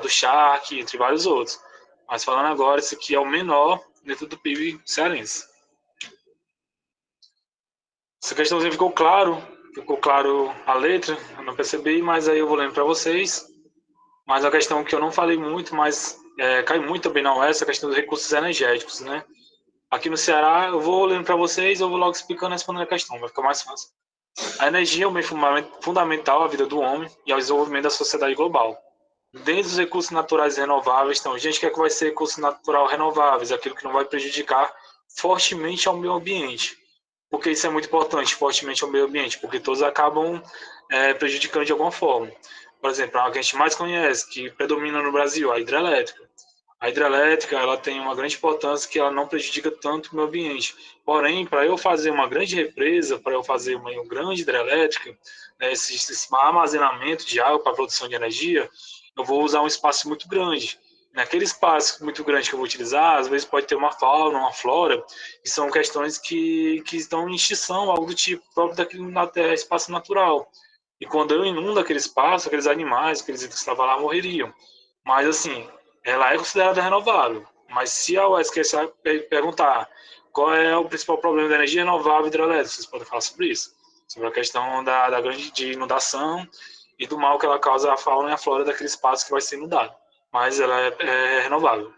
do charque, entre vários outros. Mas falando agora, esse aqui é o menor dentro do PIB cearense. Essa questãozinha ficou claro a letra, eu não percebi, mas aí eu vou lendo para vocês. Mas a questão que eu não falei muito, mas cai muito também na UES, a questão dos recursos energéticos, né? Aqui no Ceará, eu vou lendo para vocês, eu vou logo explicando e respondendo a questão, vai ficar mais fácil. A energia é um bem fundamental à vida do homem e ao desenvolvimento da sociedade global. Dentro dos recursos naturais renováveis, então, gente, o que é que vai ser recurso natural renováveis? Aquilo que não vai prejudicar fortemente ao meio ambiente. Por que isso é muito importante, fortemente ao meio ambiente? Porque todos acabam prejudicando de alguma forma. Por exemplo, a que a gente mais conhece, que predomina no Brasil, a hidrelétrica. A hidrelétrica, ela tem uma grande importância que ela não prejudica tanto o meio ambiente. Porém, para eu fazer uma grande represa, para eu fazer uma grande hidrelétrica, né, esse armazenamento de água para a produção de energia, eu vou usar um espaço muito grande. Naquele espaço muito grande que eu vou utilizar, às vezes pode ter uma fauna, uma flora, e são questões que estão em extinção, algo do tipo, próprio daquele espaço natural. E quando eu inundo aquele espaço, aqueles animais, aqueles itens que estavam lá morreriam. Mas, assim, ela é considerada renovável. Mas se a UES perguntar qual é o principal problema da energia renovável hidrelétrica, vocês podem falar sobre isso. Sobre a questão da grande de inundação e do mal que ela causa à fauna e à flora daquele espaço que vai ser inundado. Mas ela é renovável.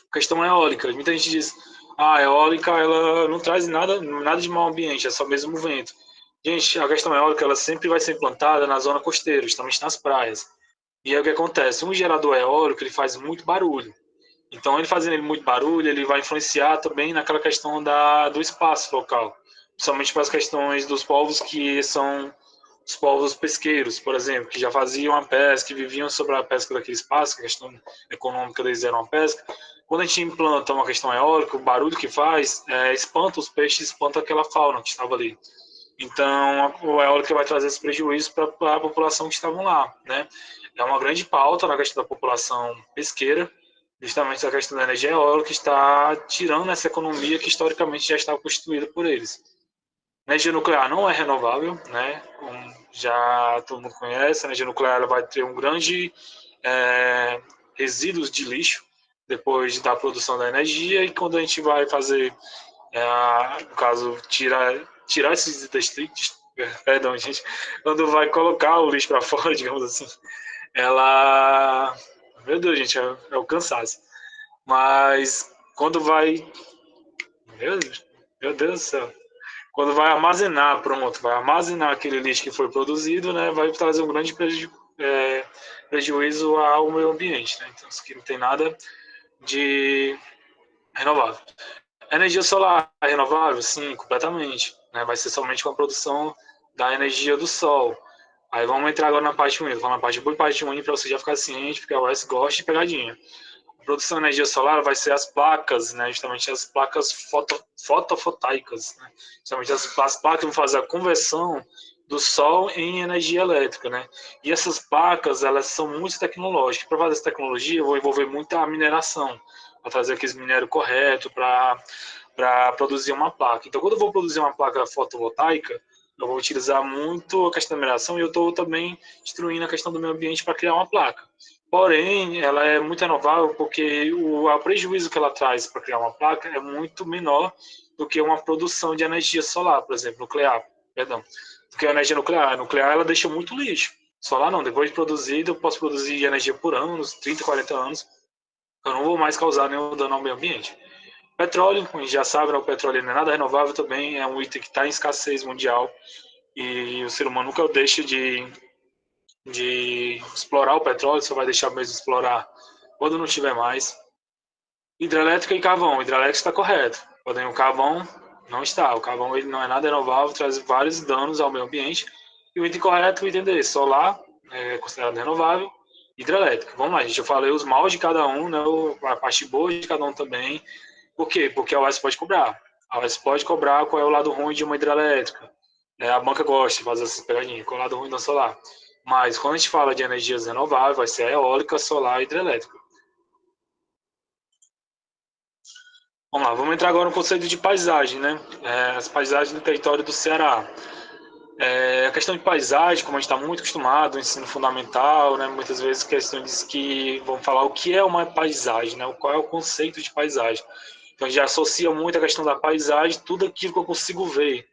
A questão eólica. Muita gente diz, a eólica ela não traz nada de mau ambiente, é só mesmo o vento. Gente, a questão eólica ela sempre vai ser implantada na zona costeira, justamente nas praias. E aí o que acontece? Um gerador eólico ele faz muito barulho. Então, ele fazendo muito barulho, ele vai influenciar também naquela questão do espaço local. Principalmente para as questões dos povos que são os povos pesqueiros, por exemplo, que já faziam a pesca, que viviam sobre a pesca daquele espaço, a questão econômica deles era uma pesca. Quando a gente implanta uma questão eólica, o barulho que faz espanta os peixes, espanta aquela fauna que estava ali. Então, o eólica vai trazer esse prejuízo para a população que estavam lá, né? É uma grande pauta na questão da população pesqueira, justamente a questão da energia eólica que está tirando essa economia que historicamente já estava constituída por eles. A energia nuclear não é renovável, né? Como já todo mundo conhece, a energia nuclear ela vai ter um grande resíduos de lixo depois da produção da energia e quando a gente vai fazer, no caso, tirar esses detritos, perdão, gente, quando vai colocar o lixo para fora, digamos assim, ela, meu Deus, gente, é o cansaço. Mas quando vai, meu Deus do céu, quando vai armazenar, pronto, vai armazenar aquele lixo que foi produzido, né, vai trazer um grande prejuízo ao meio ambiente, né? Então isso aqui não tem nada de renovável. A energia solar é renovável? Sim, completamente. Né? Vai ser somente com a produção da energia do sol. Aí vamos entrar agora na parte ruim. Vou falar na parte boa e parte ruim para você já ficar ciente, porque a UES gosta de pegadinha. A produção de energia solar vai ser as placas, né? Justamente as placas fotovoltaicas. Né? Justamente as placas que vão fazer a conversão do sol em energia elétrica, né? E essas placas, elas são muito tecnológicas. Para fazer essa tecnologia, eu vou envolver muita mineração, para trazer aqueles minérios corretos para produzir uma placa. Então, quando eu vou produzir uma placa fotovoltaica, eu vou utilizar muito a questão da mineração e eu estou também destruindo a questão do meio ambiente para criar uma placa. Porém, ela é muito renovável porque o prejuízo que ela traz para criar uma placa é muito menor do que uma produção de energia solar, por exemplo, nuclear, perdão. Porque a energia nuclear ela deixa muito lixo. Solar não, depois de produzido, eu posso produzir energia por anos, 30, 40 anos. Eu não vou mais causar nenhum dano ao meio ambiente. Petróleo, a gente já sabe, né, o petróleo não é nada renovável também, é um item que está em escassez mundial e o ser humano nunca deixa de explorar o petróleo, só vai deixar mesmo de explorar quando não tiver mais. Hidrelétrica e carvão, hidrelétrica está correto, porém o carvão não está, o carvão ele não é nada renovável, traz vários danos ao meio ambiente, e o item correto, o item desse, solar, é considerado renovável, hidrelétrica. Vamos lá, gente, eu falei os maus de cada um, né, a parte boa de cada um também. Por quê? Porque a OS pode cobrar. A OS pode cobrar qual é o lado ruim de uma hidrelétrica. A banca gosta de fazer essas pegadinhas, qual é o lado ruim da solar. Mas quando a gente fala de energias renováveis, vai ser a eólica, solar e hidrelétrica. Vamos lá, vamos entrar agora no conceito de paisagem, né? As paisagens do território do Ceará. A questão de paisagem, como a gente está muito acostumado, no ensino fundamental, né? Muitas vezes questões que vão falar o que é uma paisagem, né? Qual é o conceito de paisagem. Então a gente já associa muito a questão da paisagem, tudo aquilo que eu consigo ver.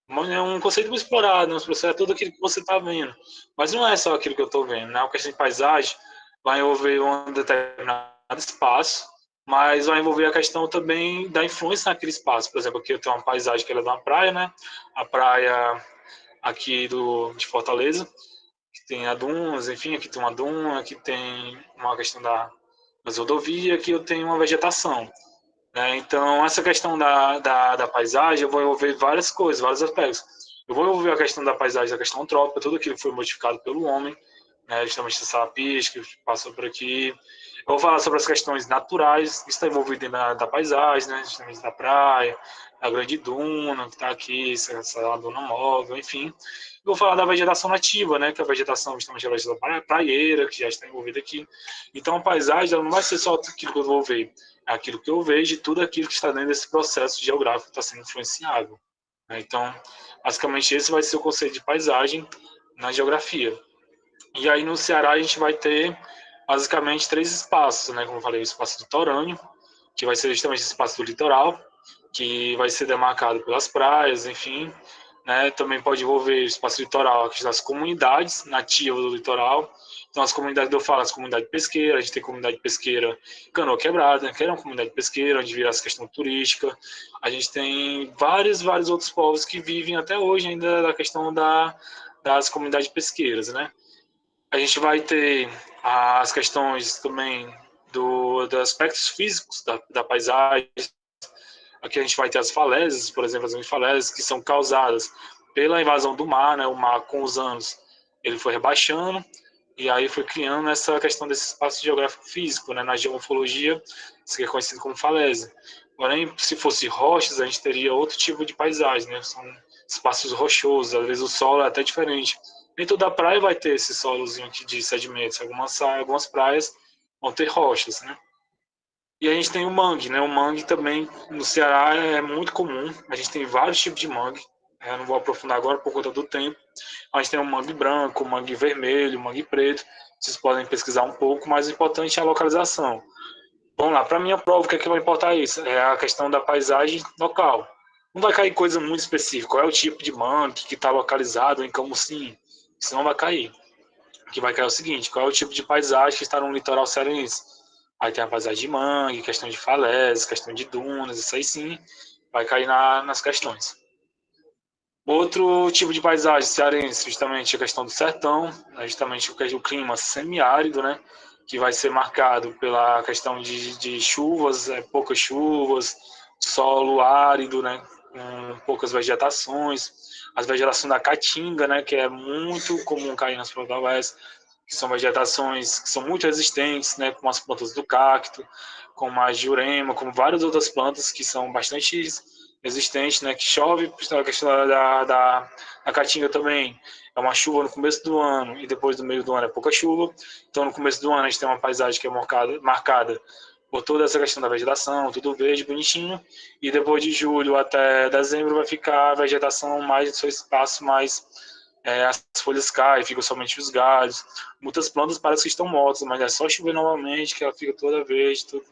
É um conceito muito explorado, né? É tudo aquilo que você está vendo. Mas não é só aquilo que eu estou vendo, né? A questão de paisagem vai envolver um determinado espaço, mas vai envolver a questão também da influência naquele espaço. Por exemplo, aqui eu tenho uma paisagem que é da praia, né? A praia aqui de Fortaleza, que tem a dunas, enfim, aqui tem uma duna, aqui tem uma questão das rodovias, aqui eu tenho uma vegetação. Né? Então, essa questão da paisagem, eu vou envolver várias coisas, vários aspectos. Eu vou envolver a questão da paisagem, a questão antrópica, tudo aquilo que foi modificado pelo homem, né? Justamente essa sapis que passou por aqui. Eu vou falar sobre as questões naturais que está envolvido da paisagem, né? Justamente da praia, a grande duna que está aqui, essa duna móvel, enfim. Eu vou falar da vegetação nativa, né? Que é a vegetação, justamente a vegetação praieira, que já está envolvida aqui. Então, a paisagem ela não vai ser só aquilo que eu vou ver, é aquilo que eu vejo e tudo aquilo que está dentro desse processo geográfico que está sendo influenciado. Né? Então, basicamente, esse vai ser o conceito de paisagem na geografia. E aí, no Ceará, a gente vai ter, basicamente, 3 espaços, né? Como eu falei, o espaço do Torânio, que vai ser justamente o espaço do litoral, que vai ser demarcado pelas praias, enfim. Né? Também pode envolver o espaço litoral, aqui das comunidades nativas do litoral. Então, as comunidades que eu falo, as comunidades pesqueiras, a gente tem comunidade pesqueira Canoa Quebrada, né? Que é uma comunidade pesqueira, onde vira essa questão turística. A gente tem vários outros povos que vivem até hoje ainda da questão das comunidades pesqueiras, né? A gente vai ter as questões também dos aspectos físicos da paisagem. Aqui a gente vai ter as falésias, por exemplo, as falésias que são causadas pela invasão do mar, né? O mar, com os anos, ele foi rebaixando e aí foi criando essa questão desse espaço geográfico físico, né? Na geomorfologia, isso que é conhecido como falésia. Porém, se fosse rochas, a gente teria outro tipo de paisagem, né? São espaços rochosos, às vezes o solo é até diferente. Nem toda praia vai ter esse solozinho aqui de sedimentos. Algumas praias vão ter rochas, né? E a gente tem o mangue, né? O mangue também no Ceará é muito comum. A gente tem vários tipos de mangue. Eu não vou aprofundar agora por conta do tempo. A gente tem o mangue branco, o mangue vermelho, o mangue preto. Vocês podem pesquisar um pouco, mas o importante é a localização. Vamos lá, para a minha prova, o que é que vai importar isso? É a questão da paisagem local. Não vai cair coisa muito específica. Qual é o tipo de mangue que está localizado em Camusim? Isso não vai cair. O que vai cair é o seguinte: qual é o tipo de paisagem que está no litoral cearense? Aí tem a paisagem de mangue, questão de falésias, questão de dunas, isso aí sim vai cair nas questões. Outro tipo de paisagem cearense, justamente a questão do sertão, né, justamente o clima semiárido, né, que vai ser marcado pela questão de chuvas, poucas chuvas, solo árido, né, com poucas vegetações, as vegetações da caatinga, né, que é muito comum cair nas florestas, que são vegetações que são muito resistentes, né, como as plantas do cacto, como a jurema, como várias outras plantas que são bastante existente, né, que chove, a questão da Caatinga também, é uma chuva no começo do ano e depois do meio do ano é pouca chuva. Então, no começo do ano, a gente tem uma paisagem que é marcada por toda essa questão da vegetação, tudo verde, bonitinho. E depois de julho até dezembro vai ficar a vegetação mais no seu espaço, mais as folhas caem, ficam somente os galhos. Muitas plantas parecem que estão mortas, mas é só chover novamente que ela fica toda verde, tudo,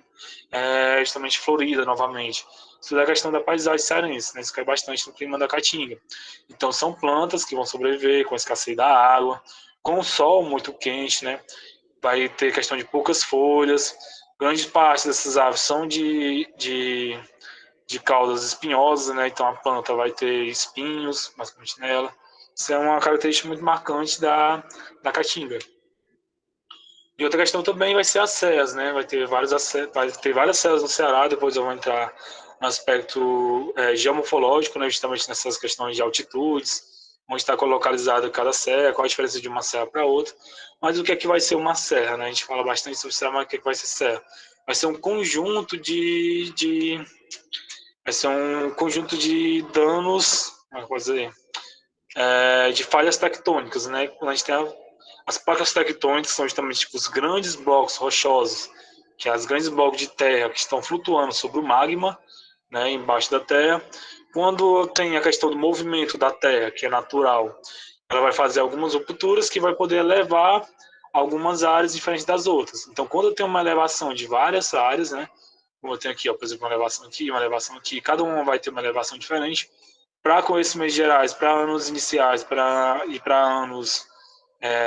justamente florida novamente. Isso é a questão da paisagem cearense, né? Isso cai bastante no clima da Caatinga. Então são plantas que vão sobreviver com a escassez da água, com o sol muito quente, né? Vai ter questão de poucas folhas. Grande parte dessas aves são de caudas espinhosas, né? Então a planta vai ter espinhos, basicamente nela. Isso é uma característica muito marcante da Caatinga. E outra questão também vai ser as serras, né? Vai ter várias serras no Ceará, depois eu vou entrar no aspecto geomorfológico, né? Justamente nessas questões de altitudes, onde está localizada cada serra, qual a diferença de uma serra para outra. Mas o que é que vai ser uma serra, né? A gente fala bastante sobre serra, mas o que é que vai ser serra? Vai ser um conjunto vai ser um conjunto de danos, como é que eu dizer, de falhas tectônicas, né? Quando a gente tem as placas tectônicas, são justamente tipo, os grandes blocos rochosos, que são os grandes blocos de terra que estão flutuando sobre o magma, né, embaixo da terra. Quando tem a questão do movimento da terra, que é natural, ela vai fazer algumas rupturas que vai poder elevar algumas áreas diferentes das outras. Então, quando eu tenho uma elevação de várias áreas, né, como eu tenho aqui, ó, por exemplo, uma elevação aqui, cada uma vai ter uma elevação diferente. Para conhecimentos gerais, para anos iniciais e para anos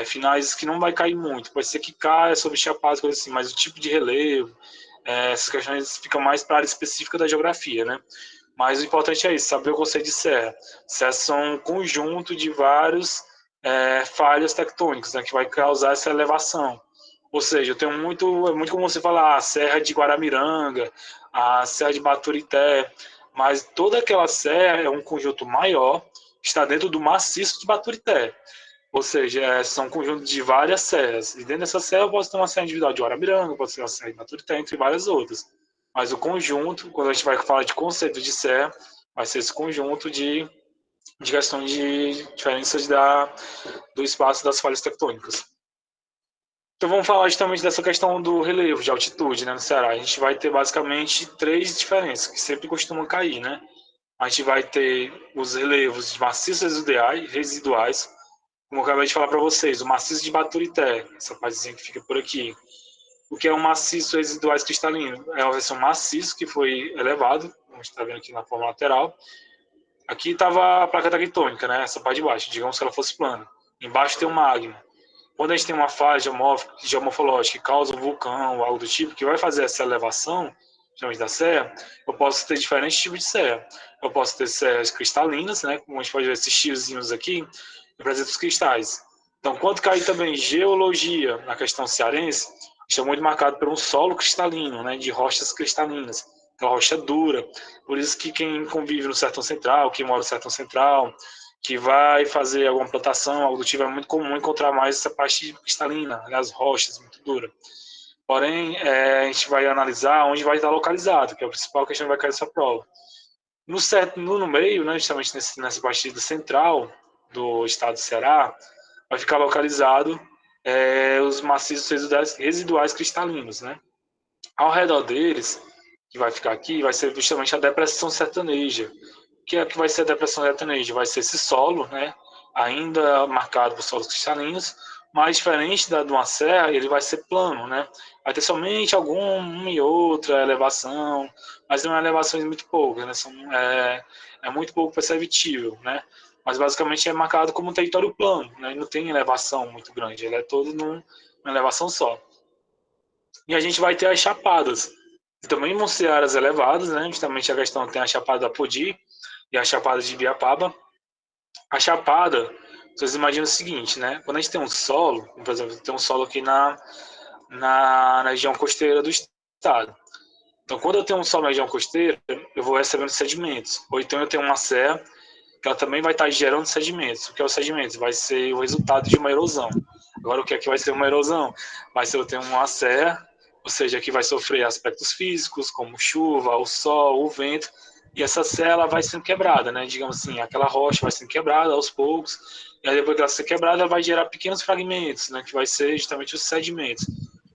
finais, que não vai cair muito. Pode ser que caia sobre chapadas, coisas assim, mas o tipo de relevo, essas questões ficam mais para a área específica da geografia, né? Mas o importante é isso, saber o conceito de serra. Serras são um conjunto de vários falhas tectônicas, né, que vai causar essa elevação. Ou seja, eu tenho é muito comum você falar a Serra de Guaramiranga, a Serra de Baturité, mas toda aquela serra é um conjunto maior, que está dentro do maciço de Baturité. Ou seja, são um conjunto de várias serras. E dentro dessa serra eu posso ter uma serra individual de Guaramiranga, posso ter uma serra de Baturité, entre várias outras. Mas o conjunto, quando a gente vai falar de conceito de serra, vai ser esse conjunto de questão de diferenças do espaço das falhas tectônicas. Então vamos falar justamente dessa questão do relevo, de altitude, né, no Ceará. A gente vai ter basicamente três diferenças que sempre costumam cair, né? A gente vai ter os relevos de maciços residuais, como eu acabei de falar para vocês, o maciço de Baturité, essa partezinha que fica por aqui. O que é um maciço residuais cristalino? É uma versão maciço que foi elevado, como a gente está vendo aqui na forma lateral. Aqui estava a placa tectônica, né? Essa parte de baixo, digamos que ela fosse plana. Embaixo tem o magma. Quando a gente tem uma falha geomorfológica que causa um vulcão ou algo do tipo, que vai fazer essa elevação, chamamos da serra, eu posso ter diferentes tipos de serra. Eu posso ter serras cristalinas, né? Como a gente pode ver esses tiozinhos aqui, representam os cristais. Então, quando cai também geologia na questão cearense, está muito marcado por um solo cristalino, né? De rochas cristalinas. Então, rocha dura. Por isso que quem convive no Sertão Central, quem mora no Sertão Central, que vai fazer alguma plantação, algo do tipo, é muito comum encontrar mais essa parte cristalina, as rochas muito dura. Porém, a gente vai analisar onde vai estar localizado, que é a principal questão que vai cair nessa prova. No meio, né, justamente nessa partida central do estado do Ceará, vai ficar localizado os maciços residuais cristalinos, né? Ao redor deles, que vai ficar aqui, vai ser justamente a depressão sertaneja. O que é que vai ser a depressão sertaneja? Vai ser esse solo, né? Ainda marcado por solos cristalinos, mas diferente de uma serra, ele vai ser plano, né? Vai ter somente uma e outra elevação, mas não é elevações muito poucas, né? É muito pouco perceptível, né? Mas basicamente é marcado como um território plano, né? Não tem elevação muito grande, ele é todo numa elevação só. E a gente vai ter as chapadas, que também vão ser áreas elevadas, né? Justamente a questão tem a chapada da Podi e a chapada de Ibiapaba. A chapada, vocês imaginam o seguinte, né? Quando a gente tem um solo, por exemplo, tem um solo aqui na região costeira do estado. Então, quando eu tenho um solo na região costeira, eu vou recebendo sedimentos. Ou então eu tenho uma serra que ela também vai estar gerando sedimentos. O que é o sedimento? Vai ser o resultado de uma erosão. Agora, o que é que vai ser uma erosão? Vai ser eu tenho uma serra, ou seja, que vai sofrer aspectos físicos, como chuva, o sol, o vento, e essa serra ela vai sendo quebrada, né? Digamos assim, aquela rocha vai sendo quebrada aos poucos, e aí depois que ela ser quebrada, ela vai gerar pequenos fragmentos, né? Que vai ser justamente os sedimentos.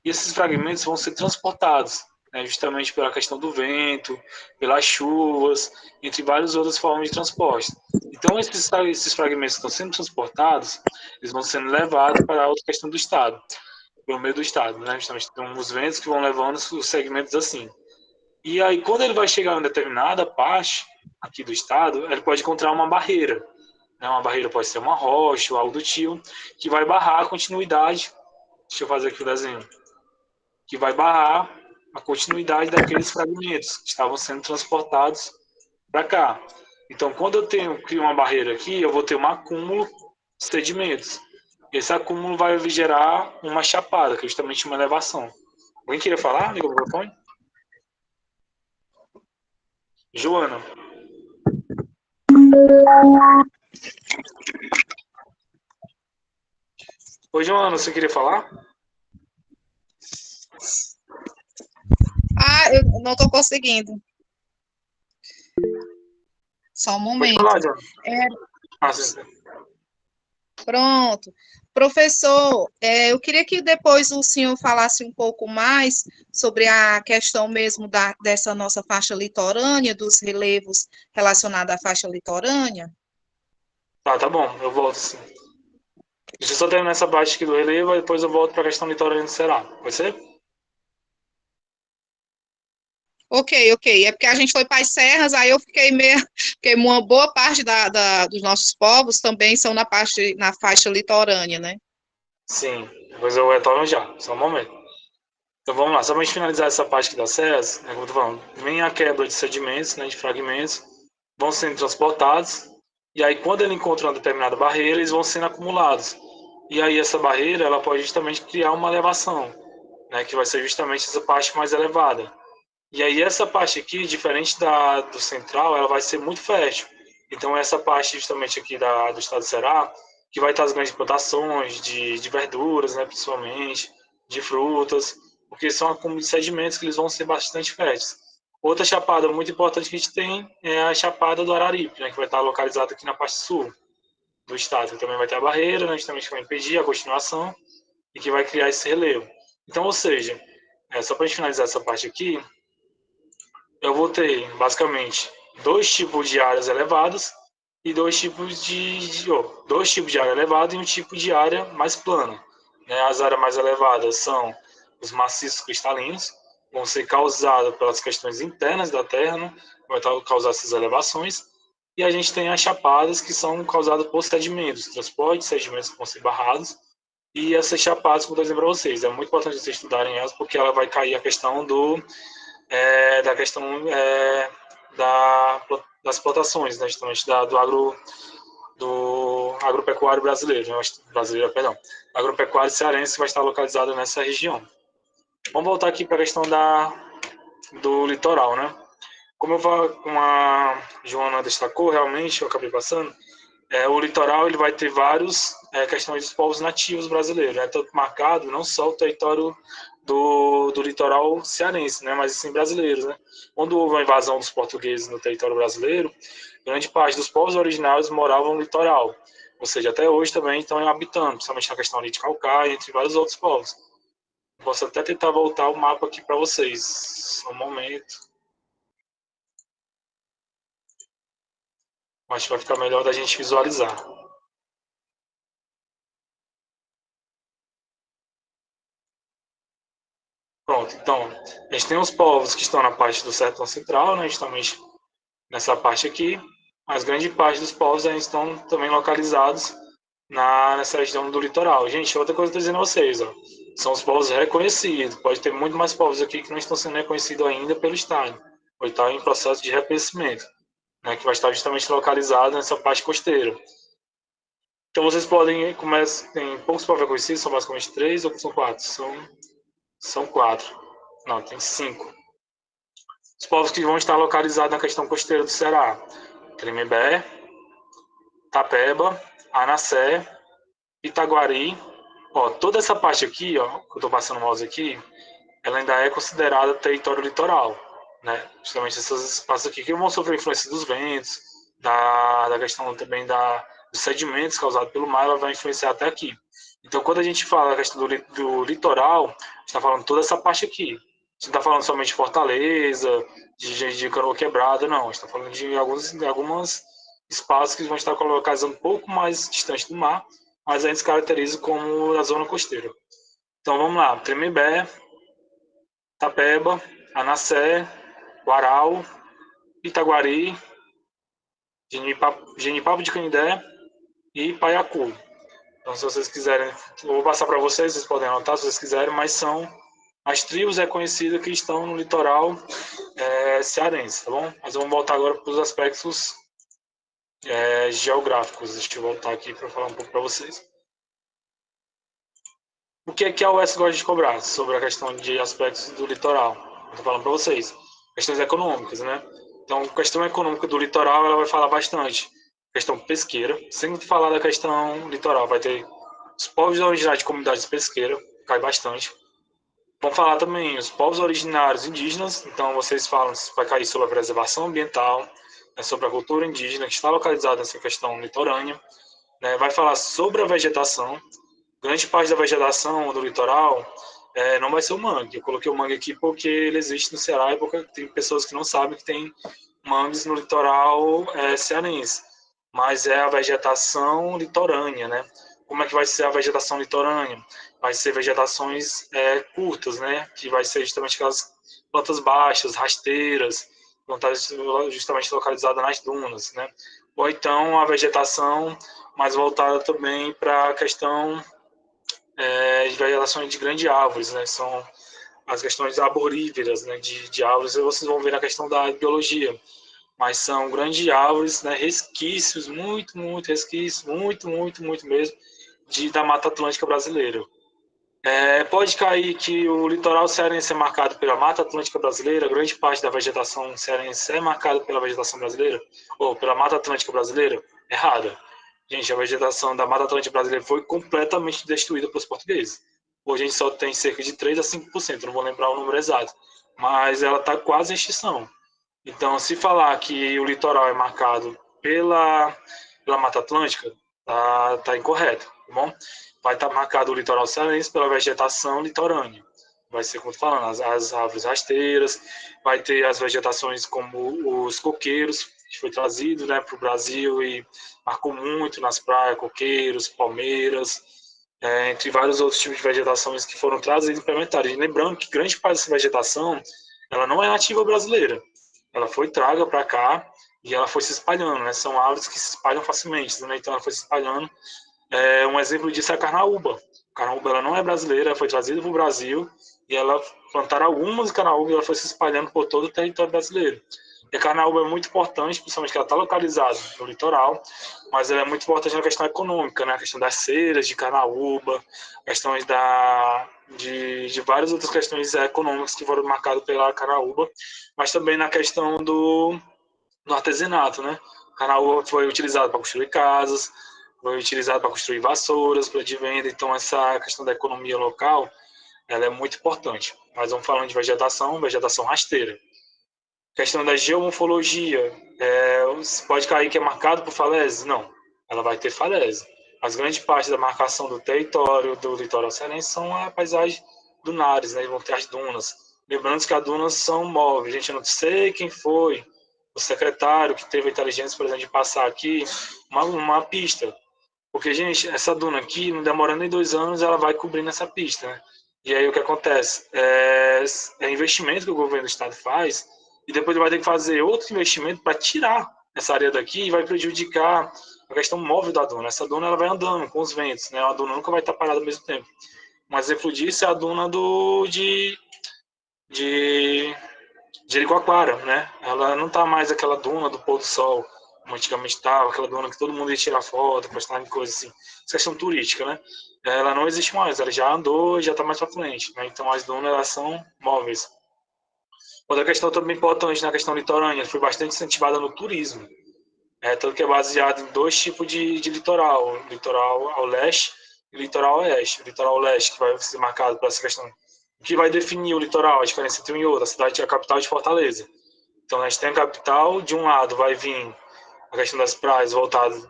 E esses fragmentos vão ser transportados, né? Justamente pela questão do vento, pelas chuvas, entre várias outras formas de transporte. Então, esses fragmentos que estão sendo transportados, eles vão sendo levados para a outra questão do estado, pelo meio do estado, né? Justamente tem uns ventos que vão levando os segmentos assim. E aí, quando ele vai chegar em determinada parte aqui do estado, ele pode encontrar uma barreira. Né? Uma barreira pode ser uma rocha ou algo do tipo, que vai barrar a continuidade. Deixa eu fazer aqui o desenho. Que vai barrar a continuidade daqueles fragmentos que estavam sendo transportados para cá. Então, quando crio uma barreira aqui, eu vou ter um acúmulo de sedimentos. Esse acúmulo vai gerar uma chapada, que é justamente uma elevação. Alguém queria falar? Liga o microfone. Joana. Oi, Joana, você queria falar? Eu não estou conseguindo. Só um Pode momento. falar, Joana. Sim. Pronto. Professor, eu queria que depois o senhor falasse um pouco mais sobre a questão mesmo dessa nossa faixa litorânea, dos relevos relacionados à faixa litorânea. Tá bom, eu volto sim. Deixa eu só terminar essa parte aqui do relevo, e depois eu volto para a questão litorânea do Ceará. Pode ser? Ok. É porque a gente foi para as serras, aí eu fiquei uma boa parte dos nossos povos também são na faixa litorânea, né? Sim, depois eu retorno já, só um momento. Então vamos lá, só para a gente finalizar essa parte aqui das serras, né, como eu tô falando, vem a quebra de sedimentos, né, de fragmentos, vão sendo transportados, e aí quando ele encontra uma determinada barreira, eles vão sendo acumulados. E aí essa barreira, ela pode justamente criar uma elevação, né, que vai ser justamente essa parte mais elevada. E aí essa parte aqui, diferente do central, ela vai ser muito fértil. Então essa parte justamente aqui do estado do Ceará, que vai estar as grandes plantações de verduras, né, principalmente, de frutas, porque são acúmulos de sedimentos que eles vão ser bastante férteis. Outra chapada muito importante que a gente tem é a chapada do Araripe, né, que vai estar localizada aqui na parte sul do estado, que também vai ter a barreira, né, justamente que vai impedir a continuação e que vai criar esse relevo. Então, ou seja, só para a gente finalizar essa parte aqui, eu vou ter basicamente dois tipos de áreas elevadas e dois tipos de área elevada e um tipo de área mais plana. Né? As áreas mais elevadas são os maciços cristalinos, vão ser causados pelas questões internas da Terra, né? Vai causar essas elevações. E a gente tem as chapadas, que são causadas por sedimentos, transporte de sedimentos que vão ser barrados. E essas chapadas, como eu estou dizendo para vocês, é muito importante vocês estudarem elas, porque ela vai cair a questão da questão das explotações, né, justamente do agropecuário brasileiro, né, perdão, agropecuário cearense vai estar localizado nessa região. Vamos voltar aqui para a questão do litoral, né? Como a Joana destacou, realmente, eu acabei passando, o litoral ele vai ter vários questões dos povos nativos brasileiros, né? Tanto marcado, não só o território do litoral cearense, né? Mas sim brasileiros, né? Quando houve a invasão dos portugueses no território brasileiro, grande parte dos povos originários moravam no litoral, ou seja, até hoje também estão habitando, principalmente na questão ali de Calcaia, entre vários outros povos. Posso até tentar voltar o mapa aqui para vocês, só um momento. Acho que vai ficar melhor da gente visualizar. Pronto, então, a gente tem os povos que estão na parte do sertão central, né, justamente nessa parte aqui, mas grande parte dos povos ainda estão também localizados nessa região do litoral. Gente, outra coisa que eu estou dizendo a vocês, ó, são os povos reconhecidos. Pode ter muito mais povos aqui que não estão sendo reconhecidos ainda pelo Estado, ou estão em processo de reconhecimento, né, que vai estar justamente localizado nessa parte costeira. Então vocês podem começar, tem poucos povos reconhecidos, são basicamente 3 ou são 4? São 4. Não, tem 5. Os povos que vão estar localizados na questão costeira do Ceará: Tremembé, Tapeba, Anassé, Itaguari. Ó, toda essa parte aqui, ó, que eu estou passando o mouse aqui, ela ainda é considerada território litoral. né? Justamente esses espaços aqui que vão sofrer influência dos ventos, da questão também dos sedimentos causados pelo mar, ela vai influenciar até aqui. Então, quando a gente fala da questão do litoral, a gente está falando toda essa parte aqui. A gente não está falando somente de Fortaleza, de Canoa Quebrada, não. A gente está falando de alguns espaços que vão estar localizados um pouco mais distante do mar, mas a gente se caracteriza como a zona costeira. Então, vamos lá. Tremembé, Tapeba, Anassé, Guarau, Itaguari, Genipapo de Canindé e Paiacu. Então, se vocês quiserem, eu vou passar para vocês, vocês podem anotar se vocês quiserem, mas são as tribos reconhecidas que estão no litoral cearense, tá bom? Mas vamos voltar agora para os aspectos geográficos. Deixa eu voltar aqui para falar um pouco para vocês. O que é que a UES gosta de cobrar sobre a questão de aspectos do litoral? Estou falando para vocês. Questões econômicas, né? Então, a questão econômica do litoral, ela vai falar bastante. Questão pesqueira. Sem falar da questão litoral, vai ter os povos originários de comunidades pesqueiras, cai bastante. Vão falar também os povos originários indígenas. Então, vocês falam, vai cair sobre a preservação ambiental, né, sobre a cultura indígena, que está localizada nessa questão litorânea. Né? Vai falar sobre a vegetação. Grande parte da vegetação do litoral não vai ser o mangue. Eu coloquei o mangue aqui porque ele existe no Ceará e porque tem pessoas que não sabem que tem mangues no litoral cearense. Mas é a vegetação litorânea, né? Como é que vai ser a vegetação litorânea? Vai ser vegetações curtas, né? Que vai ser justamente aquelas plantas baixas, rasteiras, plantas justamente localizadas nas dunas, né? Ou então a vegetação mais voltada também para a questão de vegetações de grandes árvores, né? São as questões arboríferas, né? De árvores, vocês vão ver na questão da biologia. Mas são grandes árvores, né? Resquícios, muito resquícios, muito mesmo, da Mata Atlântica brasileira. Pode cair que o litoral cearense é marcado pela Mata Atlântica brasileira, grande parte da vegetação cearense é marcada pela vegetação brasileira, ou pela Mata Atlântica brasileira? Errada. Gente, a vegetação da Mata Atlântica brasileira foi completamente destruída pelos portugueses. Hoje a gente só tem cerca de 3 a 5%, não vou lembrar o número exato, mas ela está quase em extinção. Então, se falar que o litoral é marcado pela Mata Atlântica, tá incorreto, tá bom? Vai estar marcado o litoral cearense pela vegetação litorânea. Vai ser, como eu tô falando, as árvores rasteiras, vai ter as vegetações como os coqueiros, que foi trazido, né, para o Brasil e marcou muito nas praias, coqueiros, palmeiras, entre vários outros tipos de vegetações que foram trazidos e implementados. E lembrando que grande parte dessa vegetação, ela não é nativa brasileira. Ela foi traga para cá e ela foi se espalhando, né? São árvores que se espalham facilmente, né? Então ela foi se espalhando. Um exemplo disso é a carnaúba. A carnaúba ela não é brasileira, ela foi trazida para o Brasil e ela plantaram algumas carnaúbas e ela foi se espalhando por todo o território brasileiro. E a carnaúba é muito importante, principalmente que ela está localizada no litoral, mas ela é muito importante na questão econômica, né? A questão das ceras de carnaúba, questões de várias outras questões econômicas que foram marcadas pela carnaúba, mas também na questão do artesanato, né? A carnaúba foi utilizada para construir casas, foi utilizada para construir vassouras, para de venda, então essa questão da economia local, ela é muito importante. Mas vamos falando de vegetação rasteira. Questão da geomorfologia, pode cair que é marcado por falésia? Não, ela vai ter falésia. As grande parte da marcação do território do litoral cearense são a paisagem dunares, né? Vão ter as dunas. Lembrando que as dunas são móveis. Gente, eu não sei quem foi o secretário que teve a inteligência, por exemplo, de passar aqui uma pista. Porque, gente, essa duna aqui, não demorando nem 2 anos, ela vai cobrindo essa pista, né? E aí o que acontece? É investimento que o governo do estado faz e depois ele vai ter que fazer outro investimento para tirar essa área daqui e vai prejudicar a questão móvel da duna. Essa duna ela vai andando com os ventos, né? A duna nunca vai estar parada ao mesmo tempo. Um exemplo disso é a duna de Jericoacoara, né? Ela não está mais aquela duna do pôr do sol, como antigamente estava, aquela duna que todo mundo ia tirar foto, postar em coisa assim. Essa questão turística, né? Ela não existe mais, ela já andou e já está mais para frente, né? Então as dunas elas são móveis. Outra questão também importante na questão litorânea, foi bastante incentivada no turismo. Tanto que é baseado em 2 tipos de litoral, litoral ao leste e litoral ao oeste. O litoral ao leste, que vai ser marcado por essa questão O que vai definir o litoral, a diferença entre um e outro? A cidade é a capital de Fortaleza. Então, a gente tem a capital, de um lado vai vir a questão das praias voltadas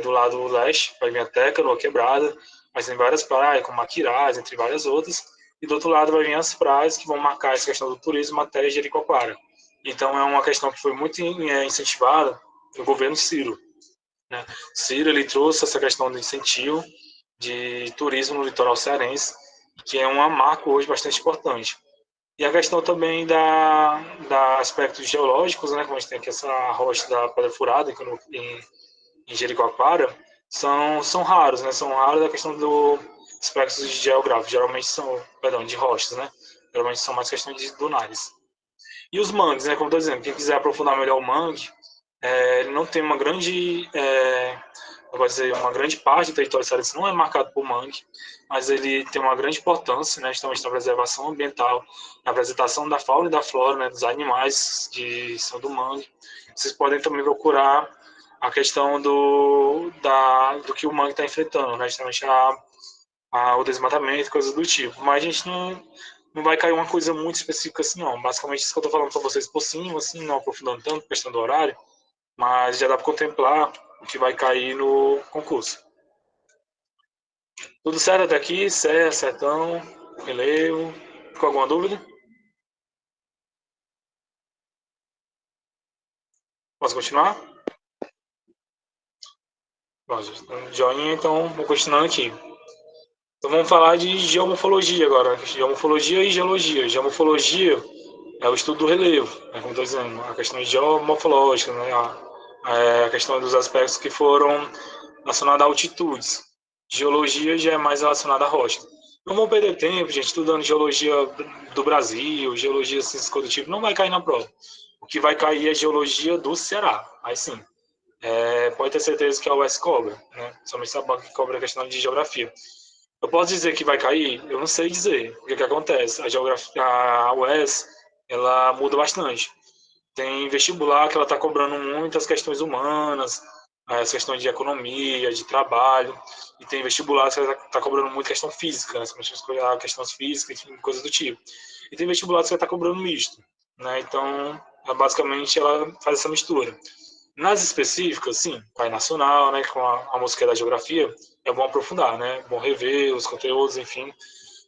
do lado leste, vai vir até Canoa Quebrada, mas tem várias praias, como Maquirás, entre várias outras, e do outro lado vai vir as praias que vão marcar essa questão do turismo até Jericoacoara. Então, é uma questão que foi muito incentivada pelo governo Ciro. Né? Ciro, ele trouxe essa questão do incentivo de turismo no litoral cearense, que é uma marca hoje bastante importante. E a questão também da aspectos geológicos, né, como a gente tem aqui essa rocha da Pedra Furada em Jericoacoara, são raros, né, são raros a questão dos aspectos geográficos, geralmente são, perdão, de rochas, né, geralmente são mais questões de dunares. E os mangues, né, como estou dizendo, quem quiser aprofundar melhor o mangue, ele não tem uma grande, uma grande parte do território cearense não é marcado por mangue, mas ele tem uma grande importância, né, justamente na preservação ambiental, na apresentação da fauna e da flora, né, dos animais de São do Mangue. Vocês podem também procurar a questão do que o mangue está enfrentando, né, justamente o desmatamento, coisas do tipo. Mas a gente não vai cair uma coisa muito específica assim, não. Basicamente, isso que eu estou falando para vocês por cima, assim, não aprofundando tanto, questão do horário, mas já dá para contemplar o que vai cair no concurso. Tudo certo até aqui? Certo, certão, relevo. Ficou alguma dúvida? Posso continuar? Bom, joinha, então vou continuando aqui. Então vamos falar de geomorfologia agora. Geomorfologia e geologia. Geomorfologia é o estudo do relevo, né, como estou dizendo, a questão geomorfológica, né, a questão dos aspectos que foram relacionados a altitudes. Geologia já é mais relacionada à rocha. Não vamos perder tempo, gente, estudando geologia do Brasil, geologia ciências do tipo, não vai cair na prova. O que vai cair é geologia do Ceará. Aí sim, pode ter certeza que a UES cobra, né? Somente a banca que cobra a questão de geografia. Eu posso dizer que vai cair? Eu não sei dizer. O que acontece? A UES, ela muda bastante. Tem vestibular que ela está cobrando muitas questões humanas, as questões de economia, de trabalho, e tem vestibular que ela está cobrando muito questão física, né? Escolher questões físicas, enfim, coisas do tipo. E tem vestibular que ela está cobrando misto, né? Então, basicamente, ela faz essa mistura. Nas específicas, sim, cai nacional, né, com a música da geografia, é bom aprofundar, né, é bom rever os conteúdos, enfim,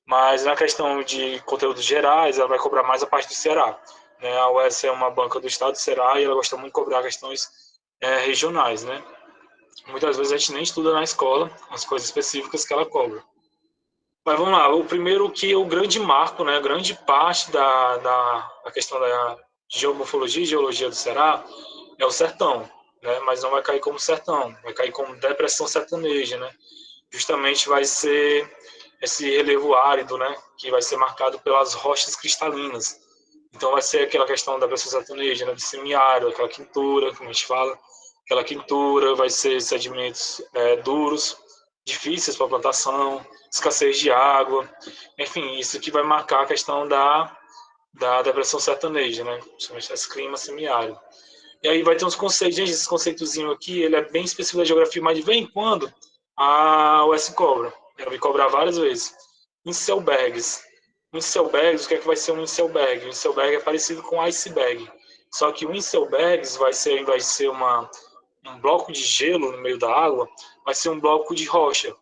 mas na questão de conteúdos gerais, ela vai cobrar mais a parte do Ceará, né, a UES é uma banca do estado do Ceará e ela gosta muito de cobrar questões regionais, né, muitas vezes a gente nem estuda na escola as coisas específicas que ela cobra. Mas vamos lá, o primeiro que é o grande marco, né, grande parte da questão da geomorfologia e geologia do Ceará é o sertão, né? Mas não vai cair como sertão, vai cair como depressão sertaneja, né? Justamente vai ser esse relevo árido, né? Que vai ser marcado pelas rochas cristalinas. Então vai ser aquela questão da depressão sertaneja, né? De semiárido, aquela quintura, como a gente fala, aquela quintura, vai ser sedimentos duros, difíceis para plantação, escassez de água, enfim, isso que vai marcar a questão da depressão sertaneja, né? Principalmente esse clima semiárido. E aí vai ter uns conceitos, gente, esse conceitozinho aqui, ele é bem específico da geografia, mas de vez em quando a UES cobra. Ela vai cobrar várias vezes. Inselbergs. Inselbergs, o que é que vai ser um Inselberg? O Inselberg é parecido com iceberg. Só que o Inselbergs vai ser, ao invés de ser um bloco de gelo no meio da água, vai ser um bloco de rocha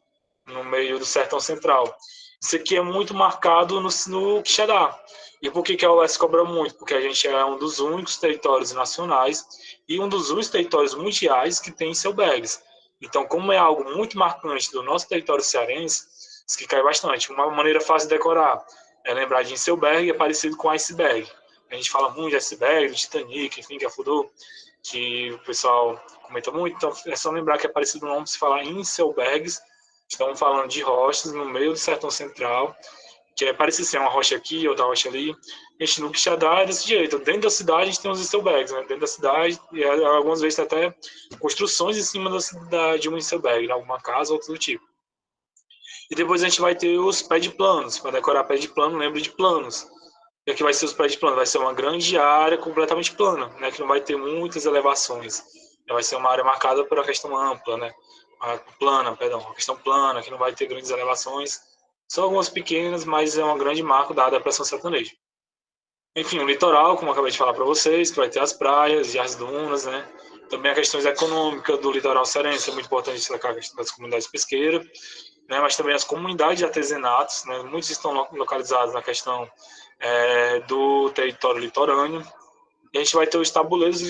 no meio do sertão central. Isso aqui é muito marcado no Quixadá. E por que a UES cobra muito? Porque a gente é um dos únicos territórios nacionais e um dos únicos territórios mundiais que tem Inselbergs. Então, como é algo muito marcante do nosso território cearense, isso que cai bastante. Uma maneira fácil de decorar é lembrar de Inselberg, é parecido com iceberg. A gente fala muito de iceberg, de Titanic, enfim, que afundou, que o pessoal comenta muito. Então, é só lembrar que é parecido o nome se falar Inselbergs. Estamos falando de rochas no meio do sertão central, que é parecido ser uma rocha aqui, outra rocha ali. A gente no Quixadá é desse jeito. Dentro da cidade a gente tem os Inselbergs, né? Dentro da cidade, e algumas vezes tem até construções em cima de um Inselberg, né? Alguma casa ou outro do tipo. E depois a gente vai ter os pés de planos. Para decorar pé de plano, lembre de planos. E aqui vai ser os pés de plano. Vai ser uma grande área completamente plana, né? Que não vai ter muitas elevações. Vai ser uma área marcada por uma questão ampla, né? Plana, perdão. Uma questão plana, que não vai ter grandes elevações. São algumas pequenas, mas é uma grande marca da depressão sertaneja. Enfim, o litoral, como eu acabei de falar para vocês, que vai ter as praias e as dunas, né? Também a questão econômica do litoral cearense, é muito importante destacar a questão das comunidades pesqueiras, né? Mas também as comunidades de artesanatos, né? Muitos estão localizados na questão do território litorâneo. E a gente vai ter os tabuleiros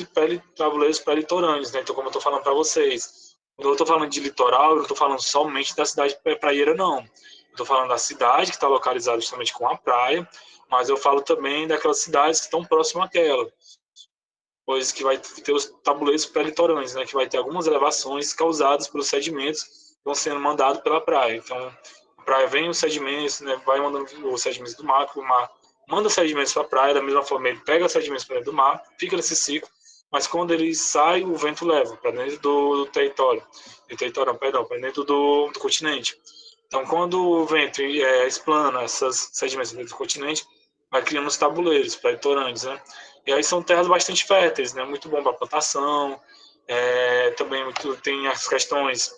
pré-litorâneos, né? Então, como eu estou falando para vocês, quando eu estou falando de litoral, eu não estou falando somente da cidade praieira, não. Eu estou falando da cidade que está localizada justamente com a praia, mas eu falo também daquelas cidades que estão próximas àquela, pois que vai ter os tabuleiros pré-litorâneos, né? Que vai ter algumas elevações causadas pelos sedimentos que vão sendo mandados pela praia. Então, a praia vem os sedimentos, né? Vai mandando os sedimentos do mar, o mar manda sedimentos para a praia, da mesma forma ele pega os sedimentos para dentro do mar, fica nesse ciclo, mas quando ele sai, o vento leva para dentro do território, para dentro do continente. Então, quando o vento explana esses sedimentos dentro do continente, vai criando os tabuleiros pré-litorâneos, né? E aí são terras bastante férteis, né? Muito bom para plantação, também tem as questões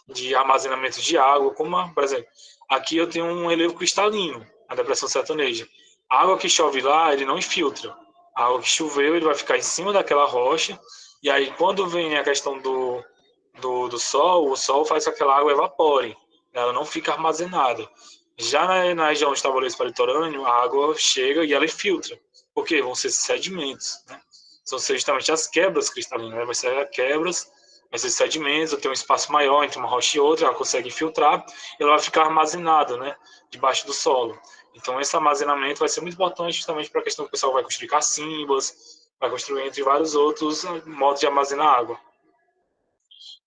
de armazenamento de água, como, por exemplo, aqui eu tenho um relevo cristalino, a depressão sertaneja. A água que chove lá, ele não infiltra. A água que choveu, ele vai ficar em cima daquela rocha, e aí quando vem a questão do sol, o sol faz com que aquela água evapore, ela não fica armazenada. Já na região dos tabuleiros litorâneo, a água chega e ela infiltra, porque vão ser sedimentos, né? São justamente as quebras cristalinas, né? Vai ser quebras, vai ser sedimentos, tem um espaço maior entre uma rocha e outra, ela consegue infiltrar, e ela vai ficar armazenada, né? Debaixo do solo. Então, esse armazenamento vai ser muito importante justamente para a questão que o pessoal vai construir cacimbas, vai construir entre vários outros modos de armazenar água.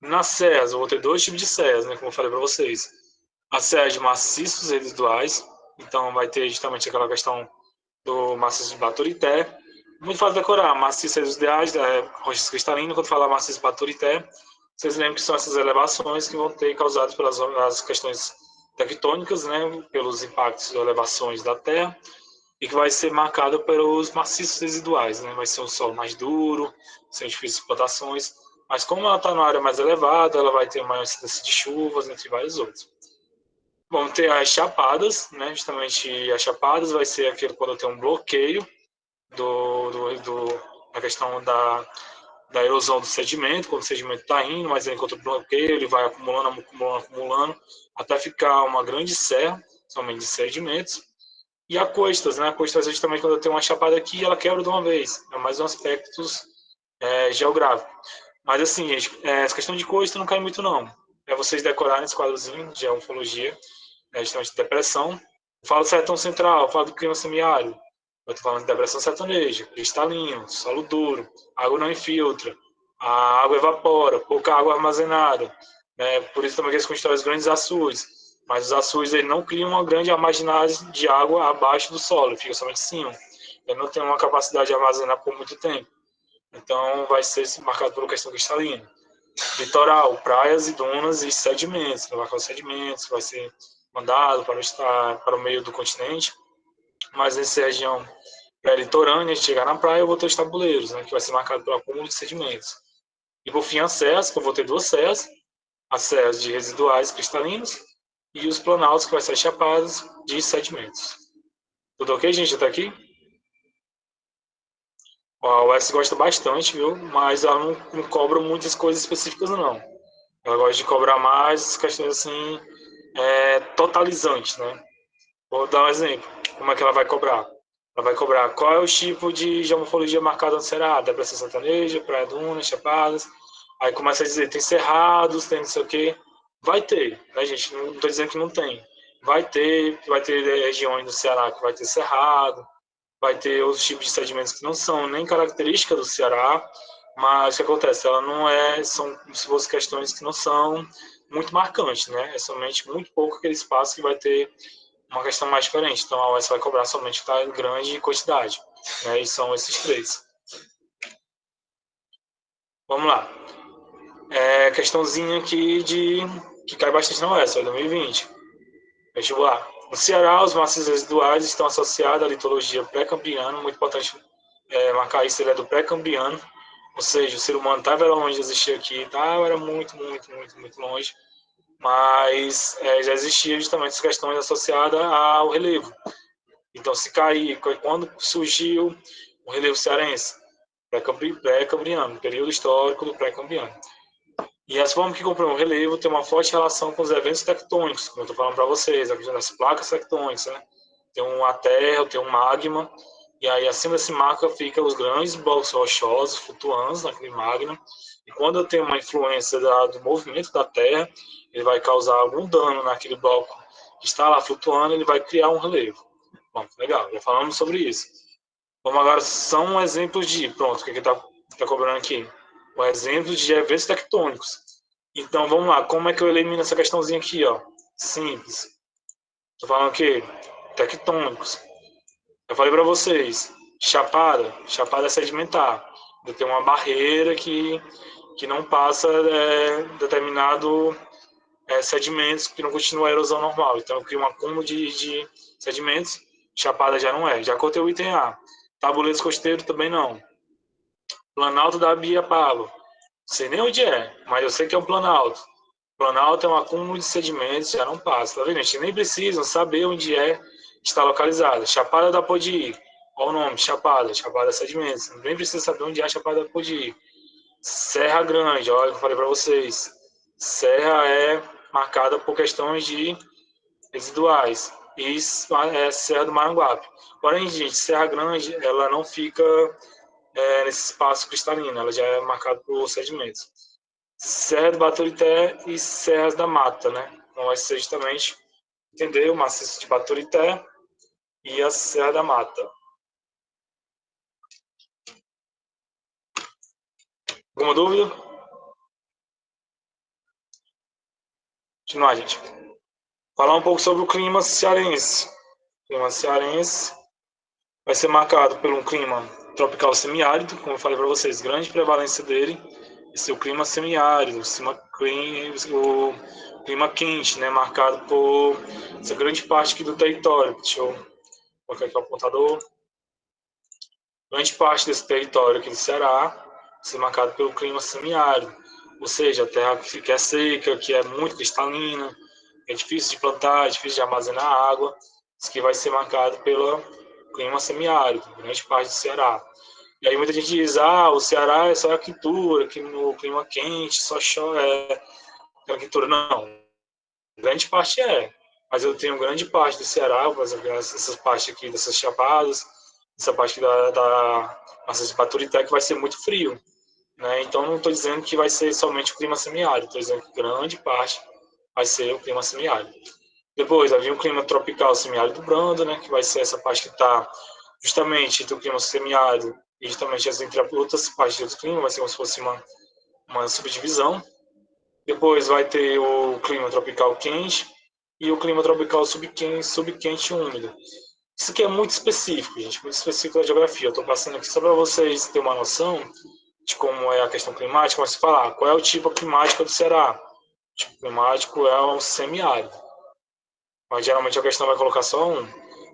Nas serras, eu vou ter dois tipos de serras, né, como eu falei para vocês. A serra de maciços residuais, então vai ter justamente aquela questão do maciço de Baturité. Muito fácil decorar, maciços residuais, rochas cristalinas, quando falar maciço de Baturité, vocês lembram que são essas elevações que vão ter causadas pelas questões tectônicas, né, pelos impactos de elevações da Terra, e que vai ser marcada pelos maciços residuais, né, vai ser um solo mais duro, sem difíceis plantações, mas como ela está numa área mais elevada, ela vai ter maior incidência de chuvas, entre vários outros. Vamos ter as chapadas, né, justamente as chapadas vai ser aquele quando tem um bloqueio da questão da erosão do sedimento, quando o sedimento está indo, mas ele encontra o bloqueio, ele vai acumulando, até ficar uma grande serra, somente de sedimentos. E a costas, né? A costas, justamente quando eu tenho uma chapada aqui, ela quebra de uma vez. É mais um aspecto geográfico. Mas assim, gente, essa questão de costa não cai muito, não. É vocês decorarem esse quadrozinho de geomorfologia, justamente de depressão. Eu falo sertão central, eu falo do clima semiárido. Eu estou falando de depressão sertaneja, cristalino, solo duro, água não infiltra, a água evapora, pouca água armazenada. Né? Por isso também que eles constroem os grandes açudes. Mas os açudes ele não criam uma grande armazenagem de água abaixo do solo, fica somente em cima. Ele não tem uma capacidade de armazenar por muito tempo. Então vai ser marcado por questão cristalina. Litoral, praias e dunas e sedimentos. Vai marcar os sedimentos, vai ser mandado para o meio do continente. Mas nessa região litorânea, chegar na praia, eu vou ter os tabuleiros, né, que vai ser marcado pelo acúmulo de sedimentos. E por fim, as serras, que eu vou ter duas serras, as serras de residuais cristalinos e os planaltos, que vai ser chapadas de sedimentos. Tudo ok, gente, até aqui? Ó, a UES gosta bastante, viu? Mas ela não cobra muitas coisas específicas, não. Ela gosta de cobrar mais questões assim, totalizantes, né? Vou dar um exemplo. Como é que ela vai cobrar? Ela vai cobrar qual é o tipo de geomorfologia marcada no Ceará, depressão sertaneja, praia dunas, chapadas. Aí começa a dizer, tem cerrados, tem não sei o quê. Vai ter, né, gente? Não estou dizendo que não tem. Vai ter regiões do Ceará que vai ter cerrado, vai ter outros tipos de sedimentos que não são nem características do Ceará, mas o que acontece? Ela não são se fossem questões que não são muito marcantes, né? É somente muito pouco aquele espaço que vai ter uma questão mais diferente. Então, a UES vai cobrar somente em grande quantidade. Né? E são esses três. Vamos lá. Questãozinha aqui que cai bastante na UES, 2020. Vestibular. No Ceará, os maciços residuais estão associados à litologia pré-cambriana. Muito importante marcar isso, ele é do pré-cambriano. Ou seja, o ser humano estava longe de existir aqui, era muito, muito, muito, muito longe. mas já existia justamente essas questões associadas ao relevo. Então, se cair, quando surgiu o relevo cearense? Pré-cambriano, período histórico do pré-cambriano. E as formas que compõem o relevo tem uma forte relação com os eventos tectônicos, como eu estou falando para vocês, a questão das placas tectônicas, né? Tem uma terra, tem um magma, e aí acima desse magma fica os grandes blocos rochosos flutuantes naquele magma, e quando eu tenho uma influência do movimento da terra, ele vai causar algum dano naquele bloco que está lá flutuando, ele vai criar um relevo. Bom, legal, já falamos sobre isso. Vamos agora, são exemplos de, pronto, o que está cobrando aqui? Um exemplo de eventos tectônicos. Então, vamos lá, como é que eu elimino essa questãozinha aqui, ó? Simples. Estou falando o quê? Tectônicos. Eu falei para vocês, chapada é sedimentar. Eu tenho uma barreira que não passa determinado sedimentos, que não continua a erosão normal. Então, eu crio um acúmulo de sedimentos, chapada já não é. Já cortei o item A. Tabuleiro costeiro também não. Planalto da Biapaba. Não sei nem onde é, mas eu sei que é um planalto. Planalto é um acúmulo de sedimentos, já não passa. Tá vendo? A gente nem precisa saber onde está localizada. Chapada da Podi. Olha o nome, Chapada Sedimentos. Nem precisa saber onde é a Chapada da Podi. Serra Grande, olha o que eu falei para vocês. Serra é marcada por questões de residuais. E Serra do Maranguape. Porém, gente, Serra Grande, ela não fica nesse espaço cristalino, ela já é marcada por sedimentos. Serra do Baturité e Serras da Mata, né? Então vai ser justamente entender o maciço de Baturité e a Serra da Mata. Alguma dúvida? Continuar, gente. Falar um pouco sobre o clima cearense. O clima cearense vai ser marcado por um clima tropical semiárido, como eu falei para vocês, grande prevalência dele. Esse é o clima semiárido, o clima quente, né, marcado por essa grande parte aqui do território. Deixa eu colocar aqui o apontador. Grande parte desse território aqui do Ceará vai ser marcado pelo clima semiárido, ou seja, a terra que é seca, que é muito cristalina, é difícil de plantar, é difícil de armazenar água. Isso aqui vai ser marcado pelo clima semiárido, grande parte do Ceará. E aí muita gente diz, o Ceará é só a quintura, que no clima quente só chove, a quintura. Não, grande parte mas eu tenho grande parte do Ceará, por exemplo, essas partes aqui dessas chapadas, essa parte da Baturité, que vai ser muito frio, né? Então não estou dizendo que vai ser somente o clima semiárido, estou dizendo que grande parte vai ser o clima semiárido. Depois havia um clima tropical semiárido brando, né? Que vai ser essa parte que está justamente entre o clima semiárido e justamente entre outras partes do clima, vai ser como se fosse uma subdivisão. Depois vai ter o clima tropical quente e o clima tropical subquente e úmido. Isso aqui é muito específico, gente, muito específico da geografia. Eu estou passando aqui só para vocês terem uma noção de como é a questão climática, mas se falar qual é o tipo climático do Ceará. O tipo climático é um semiárido. Mas geralmente a questão vai colocar só um.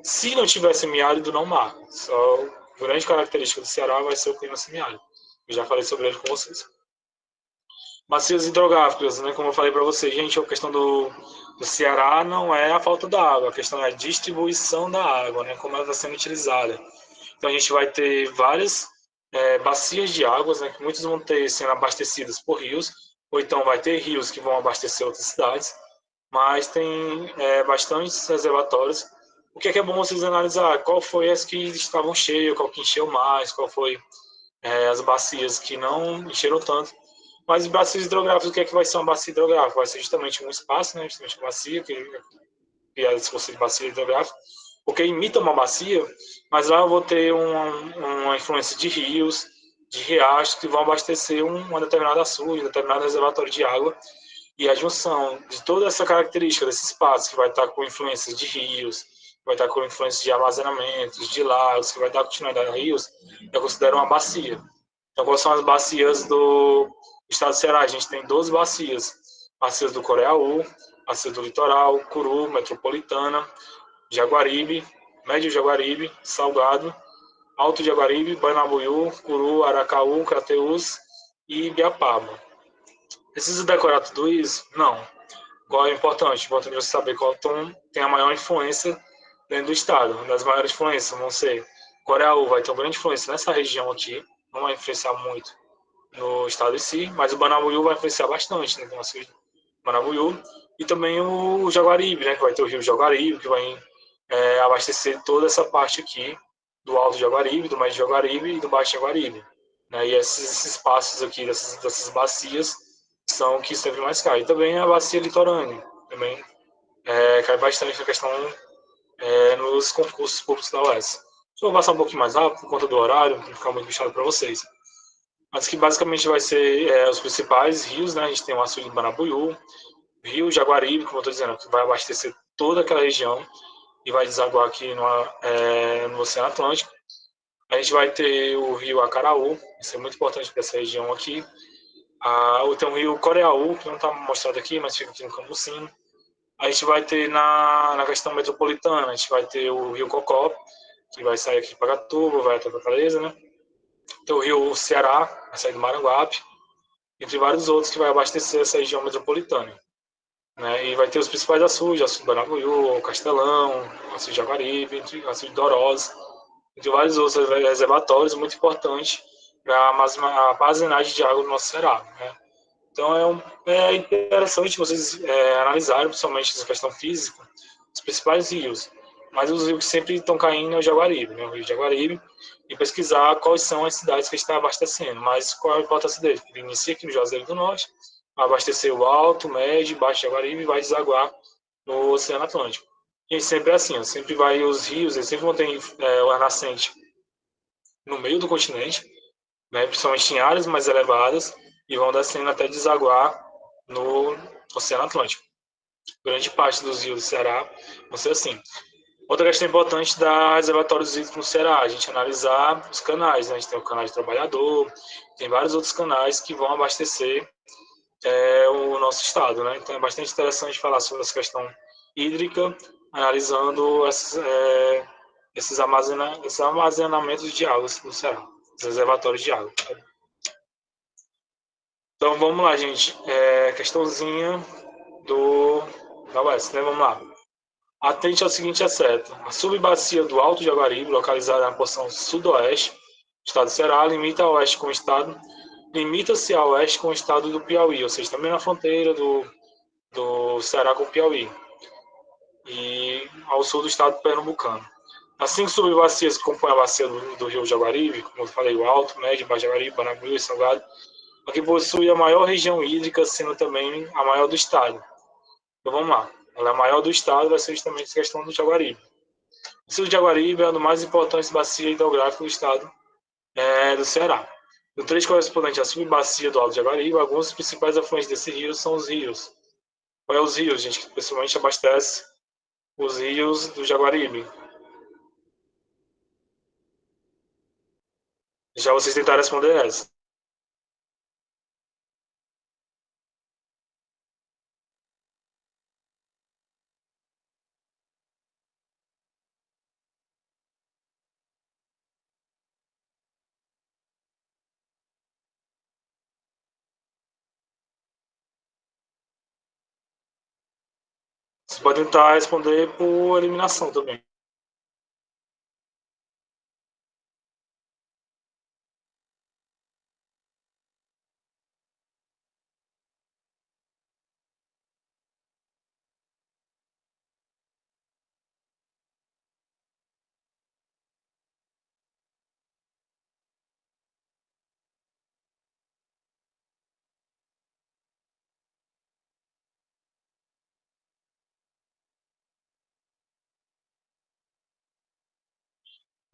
Se não tiver semiárido, não marca. Só a grande característica do Ceará vai ser o clima semiárido. Eu já falei sobre ele com vocês. Bacias hidrográficas, né? Como eu falei para vocês, gente, a questão do Ceará não é a falta da água, a questão é a distribuição da água, né? Como ela está sendo utilizada. Então a gente vai ter várias bacias de águas, né? Que muitas vão ter sendo abastecidas por rios, ou então vai ter rios que vão abastecer outras cidades, mas tem bastantes reservatórios. O que é bom vocês analisar? Qual foi as que estavam cheias, qual que encheu mais, qual foi as bacias que não encheram tanto. Mas bacias hidrográficas, o que é que vai ser uma bacia hidrográfica? Vai ser justamente um espaço, né? Justamente uma bacia, que é esse conceito de bacia hidrográfica, porque imita uma bacia, mas lá eu vou ter uma influência de rios, de riachos, que vão abastecer uma determinada açude, um determinado reservatório de água, e a junção de toda essa característica desse espaço, que vai estar com influências de rios, vai estar com influências de armazenamentos, de lagos, que vai estar com continuidade de rios, eu considero uma bacia. Então, quais são as bacias do estado do Ceará? A gente tem 12 bacias. Bacias do Coreaú, bacia do Litoral, Curu, Metropolitana, Jaguaribe, Médio Jaguaribe, Salgado, Alto Jaguaribe, Banabuiú, Curu, Aracaú, Crateús e Ibiapaba. Precisa decorar tudo isso? Não. qual é importante? Importante você saber qual tem a maior influência dentro do estado. Uma das maiores influências vão ser Coreaú, vai ter uma grande influência nessa região aqui, não vai influenciar muito no estado em si, mas o Banabuiú vai influenciar bastante, né? Tem o Banabuiú e também o Jaguaribe, né? Que vai ter o rio Jaguaribe, que vai abastecer toda essa parte aqui do Alto Jaguaribe, do Médio Jaguaribe e do Baixo Jaguaribe. Né? E esses espaços aqui, dessas bacias, são que sempre mais caem. E também a bacia litorânea, também cai bastante na questão nos concursos públicos da UES. Deixa eu passar um pouquinho mais rápido, por conta do horário, não ficar muito puxado para vocês. Mas que basicamente vai ser os principais rios, né? A gente tem o açude do Banabuiú, rio Jaguaribe, como eu estou dizendo, que vai abastecer toda aquela região e vai desaguar aqui no Oceano Atlântico. A gente vai ter o rio Acaraú, isso é muito importante para essa região aqui. Tem o rio Coreaú, que não está mostrado aqui, mas fica aqui no Cambucinho. A gente vai ter na questão metropolitana, a gente vai ter o rio Cocó, que vai sair aqui para Gatuba, vai até Fortaleza, né? Tem o rio Ceará, vai sair do Maranguape, entre vários outros que vai abastecer essa região metropolitana. Né? E vai ter os principais açudes, açude do Banabuiú, o Castelão, açude de Jaguaribe, açude de Dorós, entre vários outros reservatórios muito importantes para a armazenagem de água do nosso Ceará. Né? Então é interessante vocês analisarem, principalmente essa questão física, os principais rios. Mas os rios que sempre estão caindo é o Jaguaribe, né? O rio Jaguaribe, e pesquisar quais são as cidades que estão abastecendo. Mas qual é a importância dele? Ele inicia aqui no Juazeiro do Norte, vai abastecer o Alto, Médio e Baixo Jaguaribe e vai desaguar no Oceano Atlântico. E sempre é assim, sempre vai os rios, eles sempre vão ter o ar nascente no meio do continente, né? Principalmente em áreas mais elevadas, e vão descendo até desaguar no Oceano Atlântico. Grande parte dos rios do Ceará vão ser assim. Outra questão importante da reservatórios hídricos no Ceará, a gente analisar os canais, né? A gente tem o canal de Trabalhador, tem vários outros canais que vão abastecer o nosso estado, né? Então é bastante interessante falar sobre essa questão hídrica, analisando esses armazenamentos de água no Ceará, os reservatórios de água. Então vamos lá, gente. Questãozinha da UES, né? Vamos lá. Atente ao seguinte exceto. A subbacia do Alto Jaguaribe, localizada na porção sudoeste do estado do Ceará, limita-se a oeste com o estado do Piauí, ou seja, também na fronteira do Ceará com o Piauí, e ao sul do estado pernambucano. As 5 subbacias que compõem a bacia do rio Jaguaribe, como eu falei, o Alto, Médio, Baixo Jaguaribe, Banabuiú e Salgado, aqui possui a maior região hídrica, sendo também a maior do estado. Então vamos lá. Ela é a maior do estado, vai ser justamente essa questão do Jaguaribe. O rio Jaguaribe é uma das mais importantes bacias hidrográficas do estado do Ceará. No trecho correspondente à subbacia do Alto Jaguaribe, alguns dos principais afluentes desse rio são os rios. Qual é os rios, gente, que principalmente abastece os rios do Jaguaribe? Já vocês tentaram responder essa. Você pode tentar responder por eliminação também.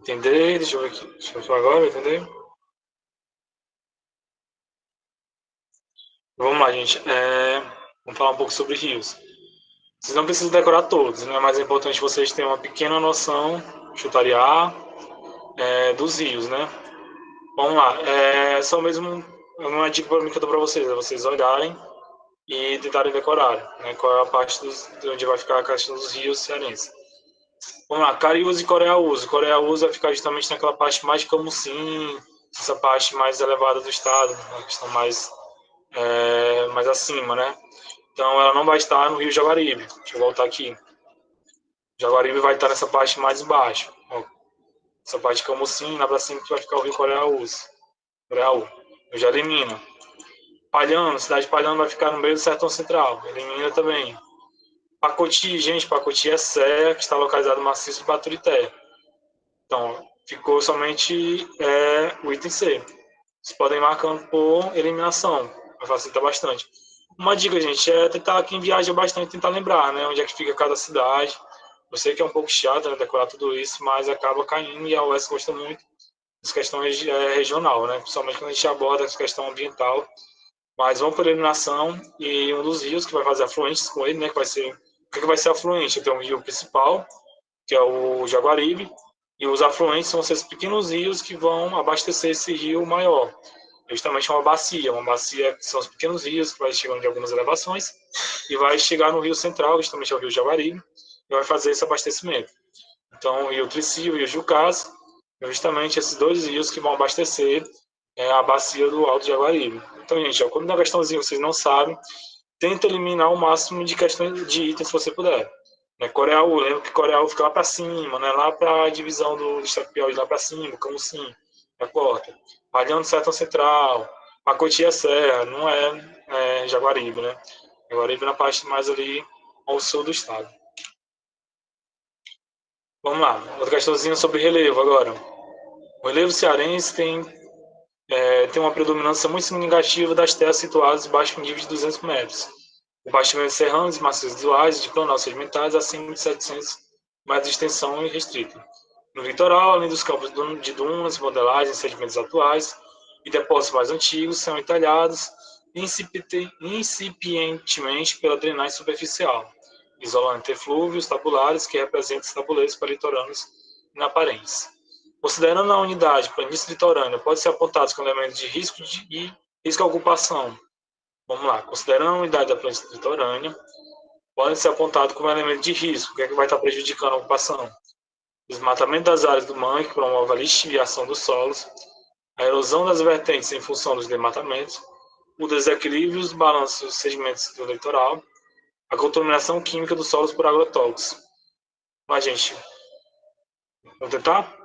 Entender? Deixa eu ver aqui. Deixa eu ver agora, entender? Vamos lá, gente. Vamos falar um pouco sobre rios. Vocês não precisam decorar todos, né? Mas é importante vocês terem uma pequena noção, chutaria dos rios, né? Vamos lá. Só mesmo uma dica para mim que eu dou para vocês, é vocês olharem e tentarem decorar, né? Qual é a parte de onde vai ficar a questão dos rios cearenses. Vamos lá, Cariús e Coreaús. Coreaús vai ficar justamente naquela parte mais de Camusim, essa parte mais elevada do estado, uma questão mais acima, né? Então, ela não vai estar no rio Jaguaribe. Deixa eu voltar aqui. Jaguaribe vai estar nessa parte mais embaixo. Ó, essa parte de Camusim, lá pra cima que vai ficar o rio Coreaú. Eu já elimino. Palhano, cidade de Palhano vai ficar no meio do Sertão Central. Elimina também. Pacoti, gente, Pacoti é serra que está localizado no maciço de Baturité. Então, ficou somente o item C. Vocês podem ir marcando por eliminação. Vai facilitar bastante. Uma dica, gente, é tentar, quem viaja bastante, tentar lembrar, né? Onde é que fica cada cidade. Eu sei que é um pouco chato, né, decorar tudo isso, mas acaba caindo e a UES gosta muito das questões regional, né? Principalmente quando a gente aborda essa questão ambiental. Mas vamos por eliminação e um dos rios que vai fazer afluentes com ele, né? Que vai ser, o que vai ser afluente? Tem um rio principal, que é o Jaguaribe, e os afluentes são esses pequenos rios que vão abastecer esse rio maior. Justamente uma bacia que são os pequenos rios que vai chegando de algumas elevações e vai chegar no rio central, justamente é o rio Jaguaribe, e vai fazer esse abastecimento. Então, o rio Trici, o rio Jucás, justamente esses dois rios que vão abastecer a bacia do Alto Jaguaribe. Então, gente, ó, quando na questãozinha vocês não sabem, tenta eliminar o máximo de questões de itens se você puder. Né, Coreaú, lembra que Coreaú fica lá para cima, né, lá para a divisão do estado de Piauí, lá para cima, Camusim, a porta. Palhão do Sertão Central, Pacoti é serra, não é Jaguaribe, né? Jaguaribe na parte mais ali ao sul do estado. Vamos lá, outra questãozinha sobre relevo agora. O relevo cearense tem uma predominância muito significativa das terras situadas debaixo do nível de 200 metros. O bastimento serranos e maciços visuais de planaltos sedimentares acima de 700 metros de extensão e restrito. No litoral, além dos campos de dunas, modelagens, sedimentos atuais e depósitos mais antigos, são entalhados incipientemente pela drenagem superficial, isolando eflúvios tabulares que representam os tabuleiros pré-litorâneos inaparentes. Considerando a unidade planície litorânea, pode ser apontados como elementos de risco e risco à ocupação. Vamos lá, considerando a unidade da planície litorânea, podem ser apontados como elemento de risco. O que é que vai estar prejudicando a ocupação? Desmatamento das áreas do mangue, que promove a lixiviação dos solos, a erosão das vertentes em função dos desmatamentos, o desequilíbrio dos balanços dos sedimentos do litoral, a contaminação química dos solos por agrotóxicos. Mas, gente, vamos tentar?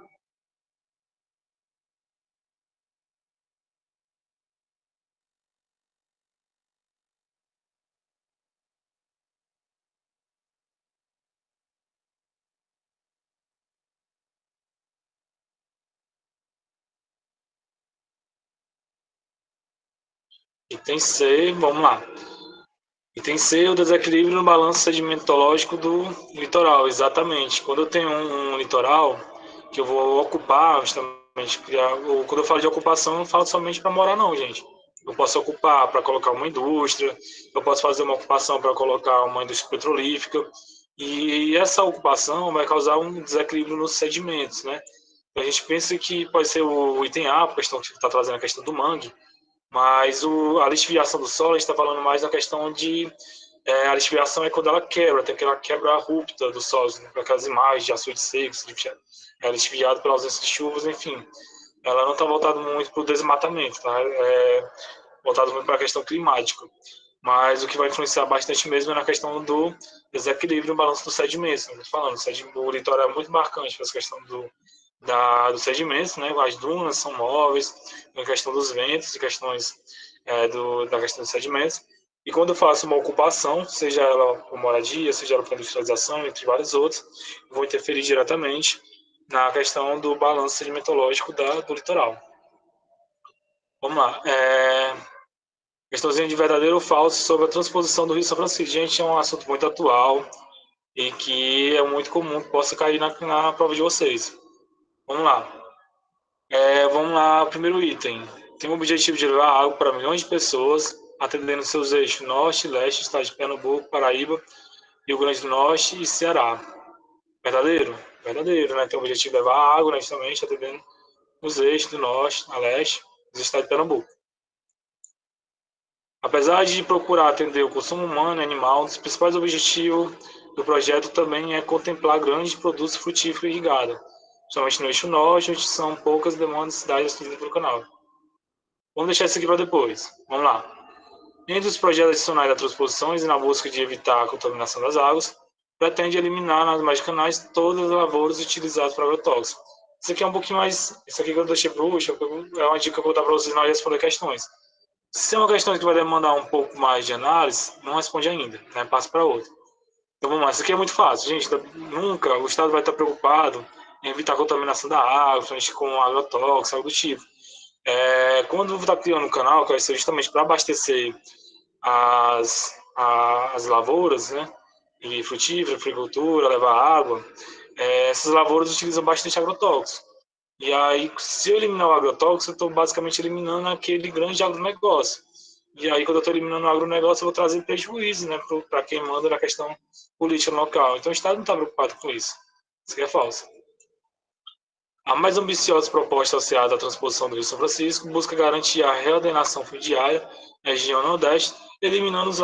Item C, vamos lá. Item C, o desequilíbrio no balanço sedimentológico do litoral. Exatamente. Quando eu tenho um litoral que eu vou ocupar, justamente, quando eu falo de ocupação, eu não falo somente para morar, não, gente. Eu posso ocupar para colocar uma indústria, eu posso fazer uma ocupação para colocar uma indústria petrolífica, e essa ocupação vai causar um desequilíbrio nos sedimentos, né? A gente pensa que pode ser o item A, a questão que está trazendo a questão do mangue, mas a lixiviação do solo, a gente está falando mais da questão de... a lixiviação é quando ela quebra, tem aquela quebra abrupta do solo, né? Aquelas imagens de açude seco, lixiviado pela ausência de chuvas, enfim. Ela não está voltada muito para o desmatamento, tá? Voltada muito para a questão climática. Mas o que vai influenciar bastante mesmo é na questão do desequilíbrio no balanço dos sedimentos. Né? Falando, o litoral é muito marcante para essa questão dos sedimentos, né? As dunas são móveis, a questão dos ventos, e questões da questão dos sedimentos. E quando eu faço uma ocupação, seja ela por moradia, seja ela por industrialização, entre vários outros, eu vou interferir diretamente na questão do balanço sedimentológico do litoral. Vamos lá. Questãozinha de verdadeiro ou falso sobre a transposição do Rio São Francisco. Gente, é um assunto muito atual e que é muito comum que possa cair na prova de vocês. Vamos lá. Vamos lá, primeiro item. Tem o objetivo de levar água para milhões de pessoas, atendendo seus eixos norte e leste, estado de Pernambuco, Paraíba, Rio Grande do Norte e Ceará. Verdadeiro? Verdadeiro, né? Tem o objetivo de levar água, né, justamente, atendendo os eixos do norte a leste, dos estados de Pernambuco. Apesar de procurar atender o consumo humano e animal, um dos principais objetivos do projeto também é contemplar grandes produtos frutíferos e irrigados, somente no eixo norte, onde são poucas demandas de cidades atendidas pelo canal. Vamos deixar isso aqui para depois. Vamos lá. Entre os projetos adicionais das transposições e na busca de evitar a contaminação das águas, pretende eliminar nas margens canais todas as lavouras utilizadas para agrotóxicos. Isso aqui é um pouquinho mais... Isso aqui que eu deixei para o último, é uma dica que eu vou dar para vocês na hora de responder questões. Se é uma questão que vai demandar um pouco mais de análise, não responde ainda, né? Passa para outra. Então vamos lá, isso aqui é muito fácil, gente. Nunca o Estado vai estar preocupado em evitar a contaminação da água, frente com agrotóxicos, algo do tipo. Quando está criando um canal, que vai ser justamente para abastecer as lavouras, né? E frutífera, agricultura, levar água, essas lavouras utilizam bastante agrotóxicos. E aí, se eu eliminar o agrotóxico, eu estou basicamente eliminando aquele grande agronegócio. E aí, quando eu estou eliminando o agronegócio, eu vou trazer prejuízo, né, para quem manda na questão política local. Então, o Estado não está preocupado com isso. Isso aqui é falso. A mais ambiciosa proposta associada à transposição do Rio São Francisco busca garantir a reordenação fundiária na região Nordeste, eliminando os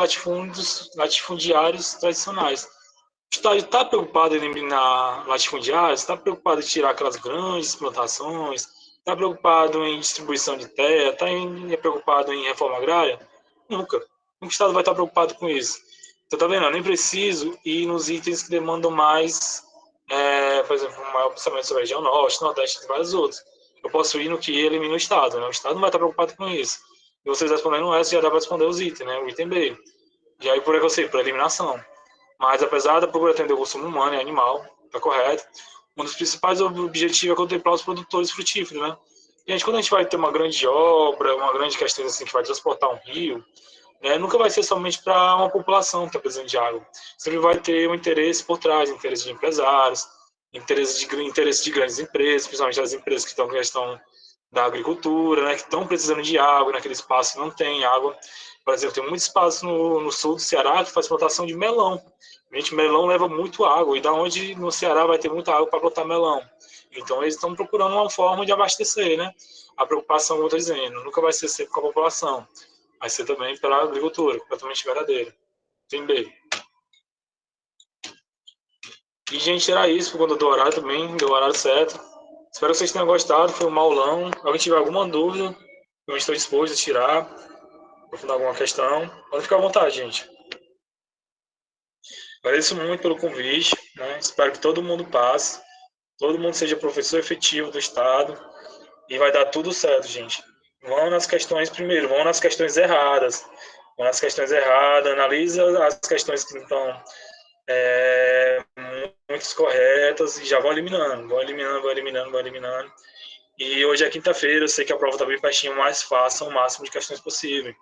latifundiários tradicionais. O Estado está preocupado em eliminar latifundiários, está preocupado em tirar aquelas grandes plantações, está preocupado em distribuição de terra, está preocupado em reforma agrária? Nunca. O Estado vai estar preocupado com isso. Então, tá vendo? Eu nem preciso ir nos itens que demandam mais, por exemplo, um maior pensamento sobre a região Norte, Nordeste e vários outros. Eu posso ir no que elimina o Estado, né? O Estado não vai estar preocupado com isso. E vocês respondendo essa, já dá para responder os itens, né? O item B. E aí, por que eu sei? Por eliminação. Mas, apesar da procura atender o consumo humano e animal, está correto, um dos principais objetivos é contemplar os produtores frutíferos, né? Gente, quando a gente vai ter uma grande obra, uma grande questão assim, que vai transportar um rio, nunca vai ser somente para uma população que está precisando de água. Sempre vai ter um interesse por trás, interesse de empresários, interesse de grandes empresas, principalmente as empresas que estão em questão da agricultura, né, que estão precisando de água, naquele espaço não tem água. Por exemplo, tem muito espaço no sul do Ceará que faz plantação de melão. Gente, melão leva muito água, e da onde no Ceará vai ter muita água para plantar melão? Então, eles estão procurando uma forma de abastecer, né? A preocupação, como eu estou dizendo, nunca vai ser sempre com a população, vai ser também pela agricultura, completamente verdadeira. Tem B. E, gente, era isso, quando eu dou horário também, deu o horário certo. Espero que vocês tenham gostado, foi um aulão. Se alguém tiver alguma dúvida, eu estou disposto a tirar, aprofundar alguma questão. Pode ficar à vontade, gente. Agradeço muito pelo convite, né? Espero que todo mundo passe, todo mundo seja professor efetivo do Estado, e vai dar tudo certo, gente. Vão nas questões primeiro, vão nas questões erradas. Vão nas questões erradas, analisa as questões que estão muito corretas e já vão eliminando. E hoje é quinta-feira, eu sei que a prova está bem pertinho, mas façam o máximo de questões possível.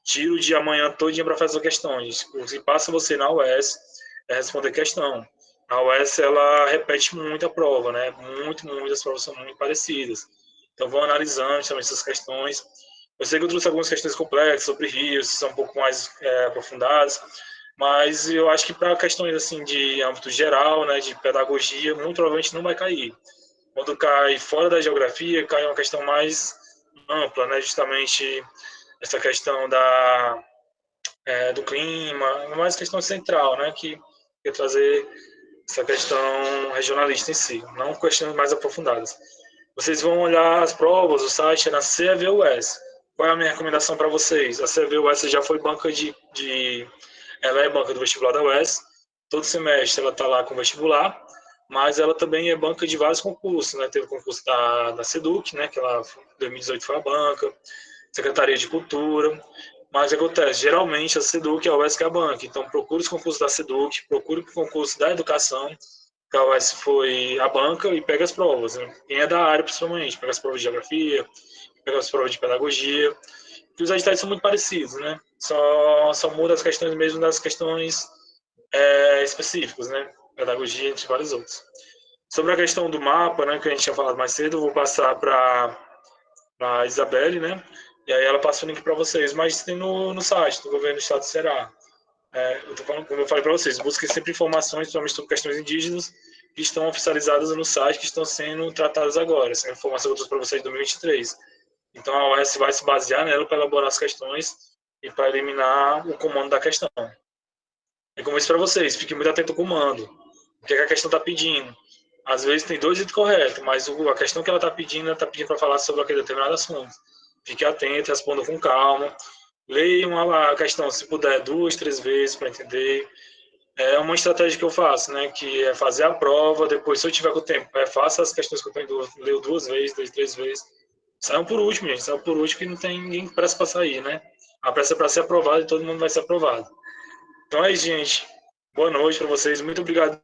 Tira o dia amanhã todinho para fazer questões. Se passa você na UES, responder questão. A UES, ela repete muito a prova, né? Muitas provas são muito parecidas. Então, vão analisando também essas questões. Eu sei que eu trouxe algumas questões complexas sobre rios, que são um pouco mais aprofundadas, mas eu acho que para questões assim de âmbito geral, né, de pedagogia, muito provavelmente não vai cair. Quando cai fora da geografia, cai uma questão mais ampla, né, justamente essa questão do clima, mais questão central, né, que quer trazer essa questão regionalista em si, não questões mais aprofundadas. Vocês vão olhar as provas, o site é na CEVUS. Qual é a minha recomendação para vocês? A CEVUS já foi banca ela é banca do vestibular da UES. Todo semestre ela está lá com vestibular, mas ela também é banca de vários concursos, né? Teve o concurso da SEDUC, né? Que ela, em 2018 foi a banca, Secretaria de Cultura. Mas o que acontece? Geralmente a SEDUC é a UES que é a banca. Então procure os concursos da SEDUC, procure o concurso da educação, que a UES foi a banca, e pega as provas, né? Quem é da área, principalmente, pega as provas de geografia, pega as provas de pedagogia, que os editais são muito parecidos, né? Só muda as questões mesmo das questões específicas, né? Pedagogia, entre vários outros. Sobre a questão do mapa, né, que a gente tinha falado mais cedo, eu vou passar para a Isabelle, né? E aí ela passa o link para vocês, mas tem no site do Governo do Estado do Ceará. Eu tô falando, como eu falei para vocês, busquem sempre informações, principalmente sobre questões indígenas, que estão oficializadas no site, que estão sendo tratadas agora. Essa informação eu trouxe para vocês em 2023. Então a OS vai se basear nela para elaborar as questões e para eliminar o comando da questão. E como eu disse para vocês, fiquem muito atentos ao comando. O que a questão está pedindo? Às vezes tem dois itens corretos, mas a questão que ela está pedindo para falar sobre aquele determinado assunto. Fique atento, responda com calma. Leiam a questão, se puder, 2, 3 vezes para entender. É uma estratégia que eu faço, né? Que é fazer a prova, depois, se eu tiver com o tempo, faça as questões que eu tenho, leio 2 vezes, 3 vezes. Saiam por último, gente. Saiam por último, que não tem ninguém pressa para sair, né? A pressa é para ser aprovado e todo mundo vai ser aprovado. Então é isso, gente. Boa noite para vocês. Muito obrigado